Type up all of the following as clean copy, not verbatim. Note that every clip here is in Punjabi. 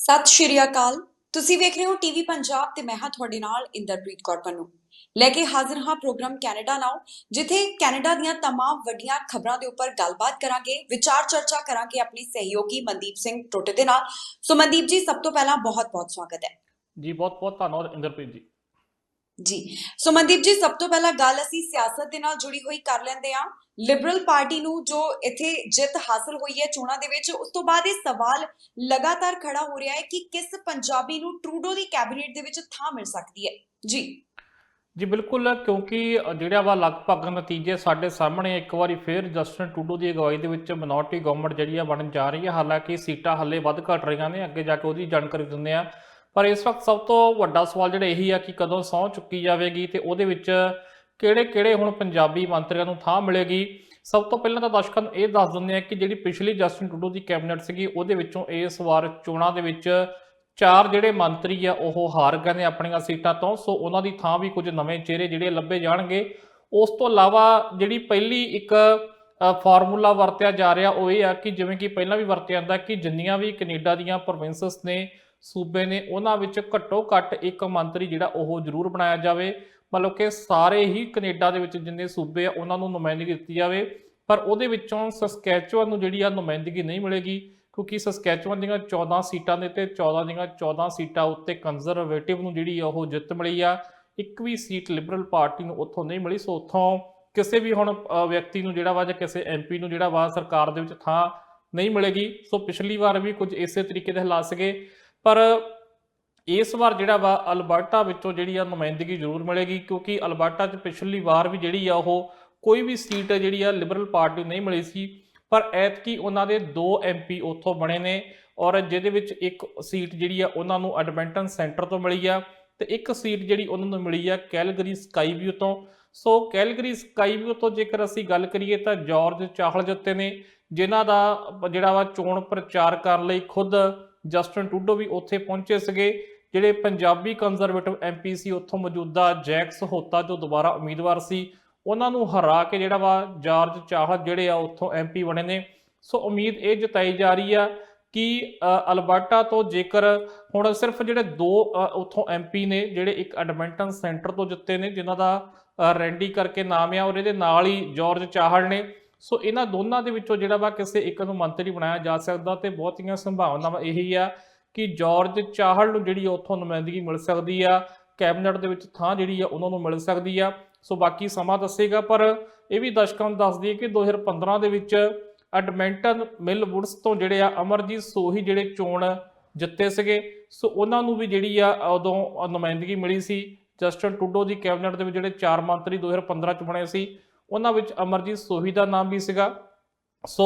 ਸਤਿ ਸ਼੍ਰੀ ਅਕਾਲ। ਤੁਸੀਂ ਵੇਖ ਰਹੇ ਹੋ ਟੀਵੀ ਪੰਜਾਬ ਤੇ ਮੈਂ ਹਾਂ ਤੁਹਾਡੇ ਨਾਲ ਇੰਦਰਪ੍ਰੀਤ ਕੌਰ ਪੰਨੂ। ਲੈ ਕੇ ਹਾਜ਼ਰ ਹਾਂ ਪ੍ਰੋਗਰਾਮ ਕੈਨੇਡਾ ਨਾਓ, ਜਿੱਥੇ ਕੈਨੇਡਾ ਦੀਆਂ तमाम ਵੱਡੀਆਂ ਖਬਰਾਂ ਦੇ ਉੱਪਰ ਗੱਲਬਾਤ ਕਰਾਂਗੇ, ਵਿਚਾਰ ਚਰਚਾ ਕਰਾਂਗੇ ਆਪਣੀ ਸਹਿਯੋਗੀ ਮਨਦੀਪ ਸਿੰਘ ਟੋਟੇ ਦੇ ਨਾਲ। ਸੋ ਮਨਦੀਪ ਜੀ, ਸਭ ਤੋਂ ਪਹਿਲਾਂ ਬਹੁਤ-ਬਹੁਤ ਸਵਾਗਤ ਹੈ। ਜੀ ਬਹੁਤ ਬਹੁਤ ਧੰਨਵਾਦ ਇੰਦਰਪ੍ਰੀਤ ਜੀ। ਜੀ, ਸੋ ਮਨਦੀਪ ਜੀ, ਸਭ ਤੋਂ ਪਹਿਲਾਂ ਗੱਲ ਅਸੀਂ ਸਿਆਸਤ ਦੇ ਨਾਲ ਜੁੜੀ ਹੋਈ ਕਰ ਲੈਂਦੇ ਹਾਂ। ਲਿਬਰਲ ਪਾਰਟੀ ਨੂੰ ਜੋ ਇੱਥੇ ਜਿੱਤ ਹਾਸਲ ਹੋਈ ਹੈ ਚੋਣਾਂ ਦੇ ਵਿੱਚ, ਉਸ ਤੋਂ ਬਾਅਦ ਇਹ ਸਵਾਲ ਲਗਾਤਾਰ ਖੜਾ ਹੋ ਰਿਹਾ ਹੈ ਕਿ ਕਿਸ ਪੰਜਾਬੀ ਨੂੰ ਟਰੂਡੋ ਦੀ ਕੈਬਨਿਟ ਦੇ ਵਿੱਚ ਥਾਂ ਮਿਲ ਸਕਦੀ ਹੈ। ਜੀ ਜੀ ਬਿਲਕੁਲ, ਕਿਉਂਕਿ ਜਿਹੜਾ ਵਾ ਲਗਭਗ ਨਤੀਜੇ ਸਾਡੇ ਸਾਹਮਣੇ ਇੱਕ ਵਾਰੀ ਫਿਰ ਜਸਟਿਨ ਟਰੂਡੋ ਦੀ ਅਗਵਾਈ ਦੇ ਵਿੱਚ ਮਿਨੋਰਟੀ ਗਵਰਨਮੈਂਟ ਜਿਹੜੀ ਆ ਬਣਨ ਜਾ ਰਹੀ ਹੈ। ਹਾਲਾਂਕਿ ਸੀਟਾਂ ਹੱਲੇ ਵੱਧ ਘਟ ਰਹੀਆਂ ਨੇ, ਅੱਗੇ ਜਾ ਕੇ ਉਹਦੀ ਜਾਣਕਾਰੀ ਦਿੰਦੇ ਆ। ਪਰ ਇਸ ਵਕਤ ਸਭ ਤੋਂ ਵੱਡਾ ਸਵਾਲ ਜਿਹੜਾ ਇਹੀ ਆ ਕਿ ਕਦੋਂ ਸਹੁੰ ਚੁੱਕੀ ਜਾਵੇਗੀ ਤੇ ਉਹਦੇ ਵਿੱਚ ਕਿਹੜੇ ਕਿਹੜੇ ਹੁਣ ਪੰਜਾਬੀ ਮੰਤਰੀਆਂ ਨੂੰ ਥਾਂ ਮਿਲੇਗੀ। ਸਭ ਤੋਂ ਪਹਿਲਾਂ ਤਾਂ ਦਰਸ਼ਕਾਂ ਨੂੰ ਇਹ ਦੱਸ ਦਿੰਦੇ ਆ ਕਿ ਜਿਹੜੀ ਪਿਛਲੀ ਜਸਟਿਨ ਟਰੂਡੋ ਦੀ ਕੈਬਨਿਟ ਸੀਗੀ, ਉਹਦੇ ਵਿੱਚੋਂ ਇਸ ਵਾਰ ਚੋਣਾਂ ਦੇ ਵਿੱਚ 4 ਜਿਹੜੇ ਮੰਤਰੀ ਆ ਉਹ ਹਾਰ ਗਏ ਨੇ ਆਪਣੀਆਂ ਸੀਟਾਂ ਤੋਂ। ਸੋ ਉਹਨਾਂ ਦੀ ਥਾਂ ਵੀ ਕੁਝ ਨਵੇਂ ਚਿਹਰੇ ਜਿਹੜੇ ਲੱਭੇ ਜਾਣਗੇ। ਉਸ ਤੋਂ ਇਲਾਵਾ ਜਿਹੜੀ ਪਹਿਲੀ ਇੱਕ ਫਾਰਮੂਲਾ ਵਰਤਿਆ ਜਾ ਰਿਹਾ ਉਹ ਇਹ ਆ ਕਿ ਜਿਵੇਂ ਕਿ ਪਹਿਲਾਂ ਵੀ ਵਰਤਿਆ ਜਾਂਦਾ ਕਿ ਜਿੰਨੀਆਂ ਵੀ ਕੈਨੇਡਾ ਦੀਆਂ ਪ੍ਰੋਵਿੰਸਸ ਨੇ, ਸੂਬੇ ਨੇ, ਉਹਨਾਂ ਵਿੱਚ ਘੱਟੋ ਘੱਟ ਇੱਕ ਮੰਤਰੀ ਜਿਹੜਾ ਉਹ ਜ਼ਰੂਰ ਬਣਾਇਆ ਜਾਵੇ। ਮਤਲਬ ਕਿ ਸਾਰੇ ਹੀ ਕੈਨੇਡਾ ਦੇ ਵਿੱਚ ਜਿੰਨੇ ਸੂਬੇ ਆ ਉਹਨਾਂ ਨੂੰ ਨੁਮਾਇੰਦਗੀ ਦਿੱਤੀ ਜਾਵੇ। ਪਰ ਉਹਦੇ ਵਿੱਚੋਂ ਸਸਕੈਚੁਅਨ ਨੂੰ ਜਿਹੜੀ ਆ ਨੁਮਾਇੰਦਗੀ ਨਹੀਂ ਮਿਲੇਗੀ, ਕਿਉਂਕਿ ਸਸਕੈਚੁਅਨ ਦੀਆਂ 14 ਸੀਟਾਂ ਦੇ ਤੇ 14 ਦੀਆਂ 14 ਸੀਟਾਂ ਉੱਤੇ ਕੰਜ਼ਰਵੇਟਿਵ ਨੂੰ ਜਿਹੜੀ ਆ ਉਹ ਜਿੱਤ ਮਿਲੀ ਆ। ਇੱਕ ਵੀ ਸੀਟ ਲਿਬਰਲ ਪਾਰਟੀ ਨੂੰ ਉੱਥੋਂ ਨਹੀਂ ਮਿਲੀ। ਸੋ ਉੱਥੋਂ ਕਿਸੇ ਵੀ ਹੁਣ ਵਿਅਕਤੀ ਨੂੰ ਜਿਹੜਾ ਵਾ ਜਾਂ ਕਿਸੇ ਐਮਪੀ ਨੂੰ ਜਿਹੜਾ ਵਾ ਸਰਕਾਰ ਦੇ ਵਿੱਚ ਥਾਂ ਨਹੀਂ ਮਿਲੇਗੀ। ਸੋ ਪਿਛਲੀ ਵਾਰ ਵੀ ਕੁਝ ਇਸੇ ਤਰੀਕੇ ਦੇ ਹਾਲਾਤ ਸੀਗੇ, ਪਰ ਇਸ ਵਾਰ ਜਿਹੜਾ ਵਾ ਅਲਬਰਟਾ ਵਿੱਚੋਂ ਜਿਹੜੀ ਆ ਨੁਮਾਇੰਦਗੀ ਜ਼ਰੂਰ ਮਿਲੇਗੀ, ਕਿਉਂਕਿ ਅਲਬਰਟਾ 'ਚ ਪਿਛਲੀ ਵਾਰ ਵੀ ਜਿਹੜੀ ਆ ਉਹ ਕੋਈ ਵੀ ਸੀਟ ਜਿਹੜੀ ਆ ਲਿਬਰਲ ਪਾਰਟੀ ਨਹੀਂ ਮਿਲੀ ਸੀ। ਪਰ ਐਤਕੀ ਉਹਨਾਂ ਦੇ 2 ਐਮਪੀ ਉੱਥੋਂ ਬਣੇ ਨੇ, ਔਰ ਜਿਹਦੇ ਵਿੱਚ ਇੱਕ ਸੀਟ ਜਿਹੜੀ ਆ ਉਹਨਾਂ ਨੂੰ ਐਡਮਿੰਟਨ ਸੈਂਟਰ ਤੋਂ ਮਿਲੀ ਆ ਤੇ ਇੱਕ ਸੀਟ ਜਿਹੜੀ ਉਹਨਾਂ ਨੂੰ ਮਿਲੀ ਆ ਕੈਲਗਰੀ ਸਕਾਈਵਿਊ ਤੋਂ। ਸੋ ਕੈਲਗਰੀ ਸਕਾਈਵਿਊ ਤੋਂ ਜੇਕਰ ਅਸੀਂ ਗੱਲ ਕਰੀਏ ਤਾਂ ਜਾਰਜ ਚਾਹਲ ਜਿੱਤੇ ਨੇ, ਜਿਨ੍ਹਾਂ ਦਾ ਜਿਹੜਾ ਵਾ ਚੋਣ ਪ੍ਰਚਾਰ ਕਰਨ ਲਈ ਖੁਦ ਜਸਟਿਨ ਟਰੂਡੋ ਵੀ ਉੱਥੇ ਪਹੁੰਚੇ ਸੀਗੇ। ਜਿਹੜੇ ਪੰਜਾਬੀ ਕੰਜ਼ਰਵੇਟਿਵ ਐਮਪੀ ਸੀ ਉੱਥੋਂ ਮੌਜੂਦਾ ਜੈਕ ਸਹੋਤਾ ਜੋ ਦੁਬਾਰਾ ਉਮੀਦਵਾਰ ਸੀ, ਉਹਨਾਂ ਨੂੰ ਹਰਾ ਕੇ ਜਿਹੜਾ ਵਾ ਜਾਰਜ ਚਾਹਲ ਜਿਹੜੇ ਆ ਉੱਥੋਂ ਐਮਪੀ ਬਣੇ ਨੇ। ਸੋ ਉਮੀਦ ਇਹ ਜਤਾਈ ਜਾ ਰਹੀ ਆ ਕਿ ਅਲਬਰਟਾ ਤੋਂ ਜੇਕਰ ਹੁਣ ਸਿਰਫ ਜਿਹੜੇ 2 ਉੱਥੋਂ ਐਮਪੀ ਨੇ ਜਿਹੜੇ ਇੱਕ ਐਡਮਿੰਟਨ ਸੈਂਟਰ ਤੋਂ ਜਿੱਤੇ ਨੇ, ਜਿਨ੍ਹਾਂ ਦਾ ਰੈਂਡੀ ਕਰਕੇ ਨਾਮ ਆ, ਔਰ ਇਹਦੇ ਨਾਲ ਹੀ ਜਾਰਜ ਚਾਹਲ ਨੇ। ਸੋ ਇਹਨਾਂ ਦੋਨਾਂ ਦੇ ਵਿੱਚੋਂ ਜਿਹੜਾ ਵਾ ਕਿਸੇ ਇੱਕ ਨੂੰ ਮੰਤਰੀ ਬਣਾਇਆ ਜਾ ਸਕਦਾ ਤੇ ਬਹੁਤੀਆਂ ਸੰਭਾਵਨਾਵਾਂ ਇਹੀ ਆ ਕਿ ਜਾਰਜ ਚਾਹਲ ਨੂੰ ਜਿਹੜੀ ਉੱਥੋਂ ਨੁਮਾਇੰਦਗੀ ਮਿਲ ਸਕਦੀ ਆ, ਕੈਬਨਿਟ ਦੇ ਵਿੱਚ ਥਾਂ ਜਿਹੜੀ ਆ ਉਹਨਾਂ ਨੂੰ ਮਿਲ ਸਕਦੀ ਆ। ਸੋ ਬਾਕੀ ਸਮਾਂ ਦੱਸੇਗਾ, ਪਰ ਇਹ ਵੀ ਦਰਸ਼ਕਾਂ ਨੂੰ ਦੱਸ ਦਈਏ ਕਿ 2015 ਦੇ ਵਿੱਚ ਐਡਮਿੰਟਨ ਮਿਲ ਵੁਡਸ ਤੋਂ ਜਿਹੜੇ ਆ ਅਮਰਜੀਤ ਸੋਹੀ ਜਿਹੜੇ ਚੋਣ ਜਿੱਤੇ ਸੀਗੇ। ਸੋ ਉਹਨਾਂ ਨੂੰ ਵੀ ਜਿਹੜੀ ਆ ਉਦੋਂ ਨੁਮਾਇੰਦਗੀ ਮਿਲੀ ਸੀ। ਜਸਟਿਨ ਟਰੂਡੋ ਦੀ ਕੈਬਨਿਟ ਦੇ ਵਿੱਚ ਜਿਹੜੇ 4 ਮੰਤਰੀ 2015 ਚ ਬਣੇ ਸੀ, ਉਹਨਾਂ ਵਿੱਚ ਅਮਰਜੀਤ ਸੋਹੀ ਦਾ ਨਾਮ ਵੀ ਸੀਗਾ। ਸੋ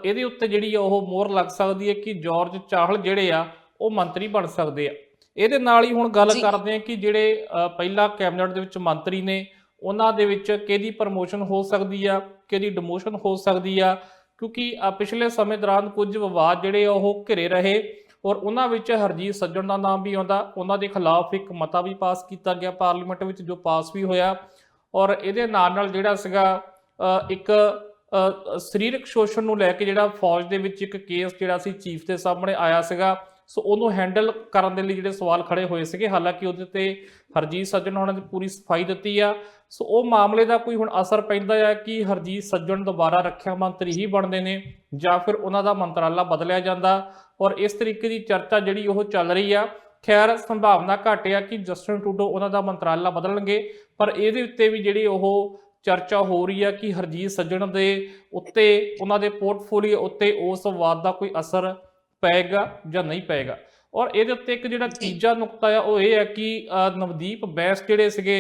ਇਹਦੇ ਉੱਤੇ ਜਿਹੜੀ ਆ ਉਹ ਮੋਹਰ ਲੱਗ ਸਕਦੀ ਹੈ ਕਿ ਜਾਰਜ ਚਾਹਲ ਜਿਹੜੇ ਆ ਉਹ ਮੰਤਰੀ ਬਣ ਸਕਦੇ ਆ। ਇਹਦੇ ਨਾਲ ਹੀ ਹੁਣ ਗੱਲ ਕਰਦੇ ਆ ਕਿ ਜਿਹੜੇ ਪਹਿਲਾਂ ਕੈਬਨਿਟ ਦੇ ਵਿੱਚ ਮੰਤਰੀ ਨੇ, ਉਹਨਾਂ ਦੇ ਵਿੱਚ ਕਿਹਦੀ ਪ੍ਰਮੋਸ਼ਨ ਹੋ ਸਕਦੀ ਆ, ਕਿਹਦੀ ਡਿਮੋਸ਼ਨ ਹੋ ਸਕਦੀ ਆ, ਕਿਉਂਕਿ ਪਿਛਲੇ ਸਮੇਂ ਦੌਰਾਨ ਕੁਝ ਵਿਵਾਦ ਜਿਹੜੇ ਉਹ ਘਿਰੇ ਰਹੇ, ਔਰ ਉਹਨਾਂ ਵਿੱਚ ਹਰਜੀਤ ਸੱਜਣ ਦਾ ਨਾਮ ਵੀ ਆਉਂਦਾ। ਉਹਨਾਂ ਦੇ ਖਿਲਾਫ ਇੱਕ ਮਤਾ ਵੀ ਪਾਸ ਕੀਤਾ ਗਿਆ ਪਾਰਲੀਮੈਂਟ ਵਿੱਚ, ਜੋ ਪਾਸ ਵੀ ਹੋਇਆ। ਔਰ ਇਹਦੇ ਨਾਲ ਜਿਹੜਾ ਸੀਗਾ ਇੱਕ ਸਰੀਰਕ ਸ਼ੋਸ਼ਣ ਨੂੰ ਲੈ ਕੇ ਜਿਹੜਾ ਫੌਜ ਦੇ ਵਿੱਚ ਇੱਕ ਕੇਸ ਜਿਹੜਾ ਸੀ ਚੀਫ ਦੇ ਸਾਹਮਣੇ ਆਇਆ ਸੀਗਾ। ਸੋ ਉਹਨੂੰ ਹੈਂਡਲ ਕਰਨ ਦੇ ਲਈ ਜਿਹੜੇ ਸਵਾਲ ਖੜੇ ਹੋਏ ਸੀਗੇ, ਹਾਲਾਂਕਿ ਉਹਦੇ ਤੇ ਹਰਜੀਤ ਸੱਜਣ ਹੋਣਾ ਨੇ ਪੂਰੀ ਸਫਾਈ ਦਿੱਤੀ ਆ। ਸੋ ਉਹ ਮਾਮਲੇ ਦਾ ਕੋਈ ਹੁਣ ਅਸਰ ਪੈਂਦਾ ਆ ਕਿ ਹਰਜੀਤ ਸੱਜਣ ਦੁਬਾਰਾ ਰੱਖਿਆ ਮੰਤਰੀ ਹੀ ਬਣਦੇ ਨੇ ਜਾਂ ਫਿਰ ਉਹਨਾਂ ਦਾ ਮੰਤਰਾਲਾ ਬਦਲਿਆ ਜਾਂਦਾ, ਔਰ ਇਸ ਤਰੀਕੇ ਦੀ ਚਰਚਾ ਜਿਹੜੀ ਉਹ ਚੱਲ ਰਹੀ ਆ। ਖੈਰ, ਸੰਭਾਵਨਾ ਘੱਟ ਆ ਕਿ ਜਸਟਿਨ ਟਰੂਡੋ ਉਹਨਾਂ ਦਾ ਮੰਤਰਾਲਾ ਬਦਲਣਗੇ, ਪਰ ਇਹਦੇ ਉੱਤੇ ਵੀ ਜਿਹੜੀ ਉਹ ਚਰਚਾ ਹੋ ਰਹੀ ਆ ਕਿ ਹਰਜੀਤ ਸੱਜਣ ਦੇ ਉੱਤੇ, ਉਹਨਾਂ ਦੇ ਪੋਰਟਫੋਲੀਓ ਉੱਤੇ ਉਸ ਵਾਦ ਦਾ ਕੋਈ ਅਸਰ ਪਏਗਾ ਜਾਂ ਨਹੀਂ ਪਏਗਾ। ਔਰ ਇਹਦੇ ਉੱਤੇ ਇੱਕ ਜਿਹੜਾ ਤੀਜਾ ਨੁਕਤਾ ਆ ਉਹ ਇਹ ਹੈ ਕਿ ਨਵਦੀਪ ਬੈਂਸ ਜਿਹੜੇ ਸੀਗੇ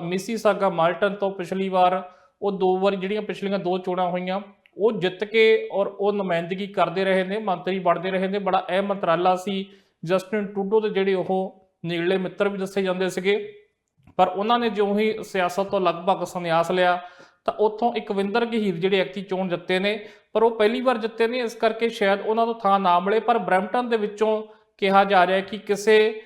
ਮਿਸੀਸਾਗਾ ਮਾਲਟਨ ਤੋਂ, ਪਿਛਲੀ ਵਾਰ ਉਹ 2 ਵਾਰੀ ਜਿਹੜੀਆਂ ਪਿਛਲੀਆਂ 2 ਚੋਣਾਂ ਹੋਈਆਂ ਉਹ ਜਿੱਤ ਕੇ ਔਰ ਉਹ ਨੁਮਾਇੰਦਗੀ ਕਰਦੇ ਰਹੇ ਨੇ, ਮੰਤਰੀ ਬਣਦੇ ਰਹੇ ਨੇ। ਬੜਾ ਅਹਿਮ ਮੰਤਰਾਲਾ ਸੀ। ਜਸਟਿਨ ਟਰੂਡੋ ਦੇ ਜਿਹੜੇ ਉਹ ਨੇੜਲੇ ਮਿੱਤਰ ਵੀ ਦੱਸੇ ਜਾਂਦੇ ਸੀਗੇ, ਪਰ ਉਹਨਾਂ ਨੇ ਜਿਉਂ ਹੀ ਸਿਆਸਤ ਤੋਂ ਲਗਭਗ ਸੰਨਿਆਸ ਲਿਆ ਤਾਂ ਉੱਥੋਂ ਇਕਵਿੰਦਰ ਗਹੀਰ ਜਿਹੜੇ ਐਕਟੀ ਚੋਣ ਜਿੱਤੇ ਨੇ, ਪਰ ਉਹ ਪਹਿਲੀ ਵਾਰ ਜਿੱਤੇ ਨੇ, ਇਸ ਕਰਕੇ ਸ਼ਾਇਦ ਉਹਨਾਂ ਨੂੰ ਥਾਂ ਨਾ ਮਿਲੇ। ਪਰ ਬਰੈਂਪਟਨ ਦੇ ਵਿੱਚੋਂ ਕਿਹਾ ਜਾ ਰਿਹਾ ਕਿ ਕਿਸੇ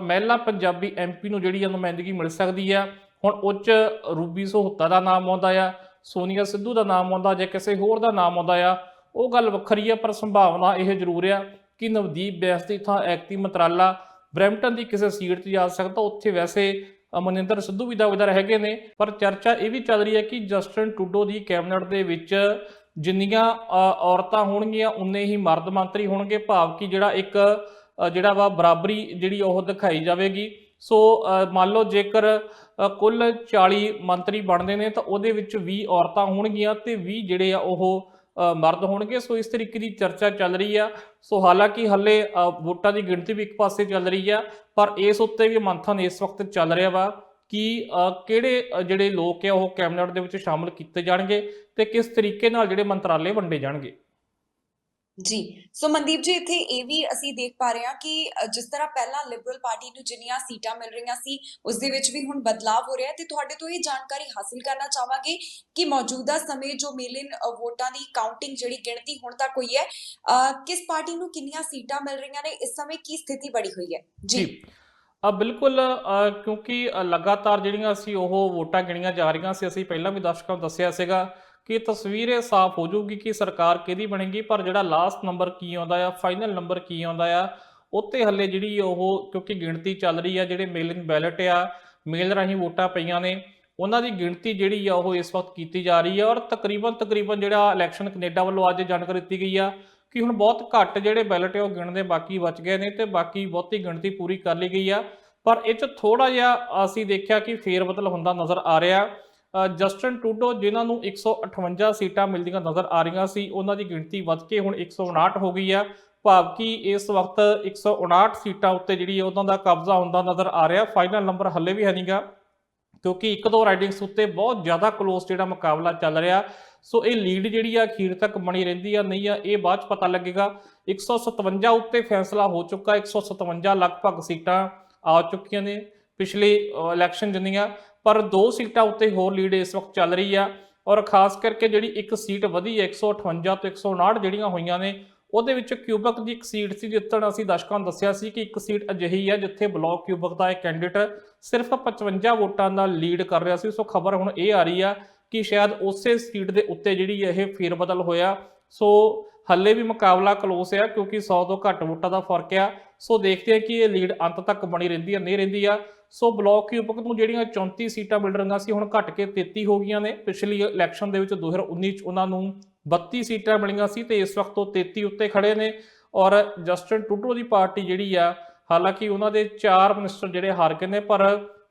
ਮਹਿਲਾ ਪੰਜਾਬੀ ਐਮਪੀ ਨੂੰ ਜਿਹੜੀ ਨੁਮਾਇੰਦਗੀ ਮਿਲ ਸਕਦੀ ਆ। ਹੁਣ ਉਹ 'ਚ ਰੂਬੀ ਸਹੋਤਾ ਦਾ ਨਾਮ ਆਉਂਦਾ ਆ, ਸੋਨੀਆ ਸਿੱਧੂ ਦਾ ਨਾਮ ਆਉਂਦਾ, ਜਾਂ ਕਿਸੇ ਹੋਰ ਦਾ ਨਾਮ ਆਉਂਦਾ ਆ, ਉਹ ਗੱਲ ਵੱਖਰੀ ਆ। ਪਰ ਸੰਭਾਵਨਾ ਇਹ ਜ਼ਰੂਰ ਆ ਕਿ ਨਵਦੀਪ ਬੈਂਸ ਦੀ ਥਾਂ ਐਕਤੀ ਮੰਤਰਾਲਾ ਬਰੈਂਪਟਨ ਦੀ ਕਿਸੇ ਸੀਟ ਤੇ ਜਾ ਸਕਦਾ। ਉੱਥੇ ਵੈਸੇ ਮਨਿੰਦਰ ਸਿੱਧੂ ਵੀ ਦਾਅਵੇਦਾਰ ਹੈਗੇ ਨੇ, ਪਰ ਚਰਚਾ ਇਹ ਵੀ ਚੱਲ ਰਹੀ ਹੈ ਕਿ ਜਸਟਿਨ ਟਰੂਡੋ ਦੀ ਕੈਬਨਿਟ ਦੇ ਵਿੱਚ ਜਿੰਨੀਆਂ ਔਰਤਾਂ ਹੋਣਗੀਆਂ ਉਨੇ ਹੀ ਮਰਦ ਮੰਤਰੀ ਹੋਣਗੇ, ਭਾਵ ਕਿ ਜਿਹੜਾ ਇੱਕ ਜਿਹੜਾ ਵਾ ਬਰਾਬਰੀ ਜਿਹੜੀ ਉਹ ਦਿਖਾਈ ਜਾਵੇਗੀ। ਸੋ ਮੰਨ ਲਓ ਜੇਕਰ ਕੁੱਲ 40 ਮੰਤਰੀ ਬਣਦੇ ਨੇ ਤਾਂ ਉਹਦੇ ਵਿੱਚ 20 ਔਰਤਾਂ ਹੋਣਗੀਆਂ ਤੇ 20 ਜਿਹੜੇ ਆ ਉਹ ਮਰਦ ਹੋਣਗੇ। ਸੋ ਇਸ ਤਰੀਕੇ ਦੀ ਚਰਚਾ ਚੱਲ ਰਹੀ ਆ। ਸੋ ਹਾਲਾਂਕਿ ਹੱਲੇ ਵੋਟਾਂ ਦੀ ਗਿਣਤੀ ਵੀ ਇੱਕ ਪਾਸੇ ਚੱਲ ਰਹੀ ਆ, ਪਰ ਇਸ ਉੱਤੇ ਵੀ ਮੰਥਨ ਇਸ ਵਕਤ ਚੱਲ ਰਿਹਾ ਵਾ ਕਿ ਕਿਹੜੇ ਜਿਹੜੇ ਲੋਕ ਆ ਉਹ ਕੈਬਨਿਟ ਦੇ ਵਿੱਚ ਸ਼ਾਮਲ ਕੀਤੇ ਜਾਣਗੇ ਤੇ ਕਿਸ ਤਰੀਕੇ ਨਾਲ ਜਿਹੜੇ ਮੰਤਰਾਲੇ ਵੰਡੇ ਜਾਣਗੇ। ਜੀ, ਸੋ ਮਨਦੀਪ ਜੀ, ਇੱਥੇ ਇਹ ਵੀ ਅਸੀਂ ਦੇਖ ਪਾ ਰਹੇ ਹਾਂ ਕਿ ਜਿਸ ਤਰ੍ਹਾਂ ਪਹਿਲਾਂ ਲਿਬਰਲ ਪਾਰਟੀ ਨੂੰ ਜਿੰਨੀਆਂ ਸੀਟਾਂ ਮਿਲ ਰਹੀਆਂ ਸੀ ਉਸ ਦੇ ਵਿੱਚ ਵੀ ਹੁਣ ਬਦਲਾਵ ਹੋ ਰਿਹਾ ਹੈ ਤੇ ਤੁਹਾਡੇ ਤੋਂ ਇਹ ਜਾਣਕਾਰੀ ਹਾਸਿਲ ਕਰਨਾ ਚਾਹਾਂਗੇ ਕਿ ਮੌਜੂਦਾ ਸਮੇਂ ਜੋ ਮੇਲ-ਇਨ ਵੋਟਾਂ ਦੀ ਕਾਊਂਟਿੰਗ ਜਿਹੜੀ ਗਿਣਤੀ ਹੁਣ ਤੱਕ ਹੋਈ ਹੈ, ਕਿਸ ਪਾਰਟੀ ਨੂੰ ਕਿੰਨੀਆਂ ਸੀਟਾਂ ਮਿਲ ਰਹੀਆਂ ਨੇ, ਇਸ ਸਮੇਂ ਕੀ ਸਥਿਤੀ ਬਣੀ ਹੋਈ ਹੈ ਜੀ। ਬਿਲਕੁਲ, ਕਿਉਂਕਿ ਲਗਾਤਾਰ ਜਿਹੜੀਆਂ ਸੀ ਉਹ ਵੋਟਾਂ ਗਿਣੀਆਂ ਜਾ ਰਹੀਆਂ ਸੀ। ਅਸੀਂ ਪਹਿਲਾਂ ਵੀ ਦਰਸ਼ਕਾਂ ਨੂੰ ਦੱਸਿਆ ਸੀਗਾ ਕਿ ਤਸਵੀਰ ਇਹ ਸਾਫ਼ ਹੋ ਜਾਊਗੀ ਕਿ ਸਰਕਾਰ ਕਿਹਦੀ ਬਣੇਗੀ, ਪਰ ਜਿਹੜਾ ਲਾਸਟ ਨੰਬਰ ਕੀ ਆਉਂਦਾ ਆ, ਫਾਈਨਲ ਨੰਬਰ ਕੀ ਆਉਂਦਾ ਆ, ਉੱਤੇ ਹੱਲੇ ਜਿਹੜੀ ਉਹ ਕਿਉਂਕਿ ਗਿਣਤੀ ਚੱਲ ਰਹੀ ਆ। ਜਿਹੜੇ ਮੇਲ ਇਨ ਬੈਲਟ ਆ, ਮੇਲ ਰਾਹੀਂ ਵੋਟਾਂ ਪਈਆਂ ਨੇ, ਉਹਨਾਂ ਦੀ ਗਿਣਤੀ ਜਿਹੜੀ ਆ ਉਹ ਇਸ ਵਕਤ ਕੀਤੀ ਜਾ ਰਹੀ ਆ। ਔਰ ਤਕਰੀਬਨ ਜਿਹੜਾ ਇਲੈਕਸ਼ਨ ਕੈਨੇਡਾ ਵੱਲੋਂ ਅੱਜ ਜਾਣਕਾਰੀ ਦਿੱਤੀ ਗਈ ਆ ਕਿ ਹੁਣ ਬਹੁਤ ਘੱਟ ਜਿਹੜੇ ਬੈਲਟ ਆ ਉਹ ਗਿਣਦੇ ਬਾਕੀ ਬਚ ਗਏ ਨੇ ਤੇ ਬਾਕੀ ਬਹੁਤੀ ਗਿਣਤੀ ਪੂਰੀ ਕਰ ਲਈ ਗਈ ਆ। ਪਰ ਇਹ 'ਚ ਥੋੜ੍ਹਾ ਜਿਹਾ ਅਸੀਂ ਦੇਖਿਆ ਕਿ ਫੇਰ ਬਦਲ ਹੁੰਦਾ ਨਜ਼ਰ ਆ ਰਿਹਾ। ਜਸਟਿਨ ਟਰੂਡੋ ਜਿਨ੍ਹਾਂ ਨੂੰ 158 ਸੀਟਾਂ ਮਿਲਦੀਆਂ ਨਜ਼ਰ ਆ ਰਹੀਆਂ ਸੀ, ਉਹਨਾਂ ਦੀ ਗਿਣਤੀ ਵੱਧ ਕੇ ਹੁਣ 159 ਹੋ ਗਈ ਆ, ਭਾਵ ਕਿ ਇਸ ਵਕਤ 159 ਸੀਟਾਂ ਉੱਤੇ ਜਿਹੜੀ ਉਹਨਾਂ ਦਾ ਕਬਜ਼ਾ ਹੁੰਦਾ ਨਜ਼ਰ ਆ ਰਿਹਾ। ਫਾਈਨਲ ਨੰਬਰ ਹੱਲੇ ਵੀ ਹੈ ਨਹੀਂਗਾ ਕਿਉਂਕਿ ਇੱਕ ਦੋ ਰਾਈਡਿੰਗਸ ਉੱਤੇ ਬਹੁਤ ਜ਼ਿਆਦਾ ਕਲੋਜ਼ ਜਿਹੜਾ ਮੁਕਾਬਲਾ ਚੱਲ ਰਿਹਾ। ਸੋ ਇਹ ਲੀਡ ਜਿਹੜੀ ਆ ਅਖੀਰ ਤੱਕ ਬਣੀ ਰਹਿੰਦੀ ਆ ਨਹੀਂ ਆ, ਇਹ ਬਾਅਦ 'ਚ ਪਤਾ ਲੱਗੇਗਾ। 157 ਉੱਤੇ ਫੈਸਲਾ ਹੋ ਚੁੱਕਾ, 157 ਲਗਭਗ ਸੀਟਾਂ ਆ ਚੁੱਕੀਆਂ ਨੇ ਪਿਛਲੇ ਇਲੈਕਸ਼ਨ ਜਿੰਨੀਆਂ, ਪਰ 2 ਸੀਟਾਂ ਉੱਤੇ ਹੋਰ ਲੀਡ ਇਸ ਵਕਤ ਚੱਲ ਰਹੀ ਆ। ਔਰ ਖਾਸ ਕਰਕੇ ਜਿਹੜੀ ਇੱਕ ਸੀਟ ਵਧੀ ਹੈ 158 ਤੋਂ 159 ਜਿਹੜੀਆਂ ਹੋਈਆਂ ਨੇ, ਉਹਦੇ ਵਿੱਚ ਕਿਊਬਕ ਦੀ ਇੱਕ ਸੀਟ ਸੀ ਜਿੱਤਣ ਅਸੀਂ ਦਰਸ਼ਕਾਂ ਨੂੰ ਦੱਸਿਆ ਸੀ ਕਿ ਇੱਕ ਸੀਟ ਅਜਿਹੀ ਆ ਜਿੱਥੇ ਬਲਾਕ ਕਿਊਬਕ ਦਾ ਇੱਕ ਕੈਂਡੀਡੇਟ ਸਿਰਫ 55 ਵੋਟਾਂ ਨਾਲ ਲੀਡ ਕਰ ਰਿਹਾ ਸੀ। ਸੋ ਖਬਰ ਹੁਣ ਇਹ ਆ ਰਹੀ ਆ ਕਿ ਸ਼ਾਇਦ ਉਸੇ ਸੀਟ ਦੇ ਉੱਤੇ ਜਿਹੜੀ ਇਹ ਫੇਰਬਦਲ ਹੋਇਆ। ਸੋ ਹੱਲੇ ਵੀ ਮੁਕਾਬਲਾ ਕਲੋਸ ਆ ਕਿਉਂਕਿ 100 ਤੋਂ ਘੱਟ ਵੋਟਾਂ ਦਾ ਫਰਕ ਆ। ਸੋ ਦੇਖਦੇ ਆ ਕਿ ਇਹ ਲੀਡ ਅੰਤ ਤੱਕ ਬਣੀ ਰਹਿੰਦੀ ਆ ਨਹੀਂ ਰਹਿੰਦੀ ਆ। ਸੋ ਬਲਾਕ ਕਿਊਬਕ ਨੂੰ ਜਿਹੜੀਆਂ 34 ਸੀਟਾਂ ਮਿਲ ਰਹੀਆਂ ਸੀ ਹੁਣ ਘਟ ਕੇ 33 ਹੋ ਗਈਆਂ ਨੇ। ਪਿਛਲੀ ਇਲੈਕਸ਼ਨ ਦੇ ਵਿੱਚ 2019 ਚ ਉਹਨਾਂ ਨੂੰ 32 ਸੀਟਾਂ ਮਿਲੀਆਂ ਸੀ ਤੇ ਇਸ ਵਕਤ ਉਹ 33 ਉੱਤੇ ਖੜੇ ਨੇ। ਔਰ ਜਸਟਿਨ ਟਰੂਡੋ ਦੀ ਪਾਰਟੀ ਜਿਹੜੀ ਆ, ਹਾਲਾਂਕਿ ਉਹਨਾਂ ਦੇ 4 ਮਿਨਿਸਟਰ ਜਿਹੜੇ ਹਾਰ ਗਏ ਨੇ, ਪਰ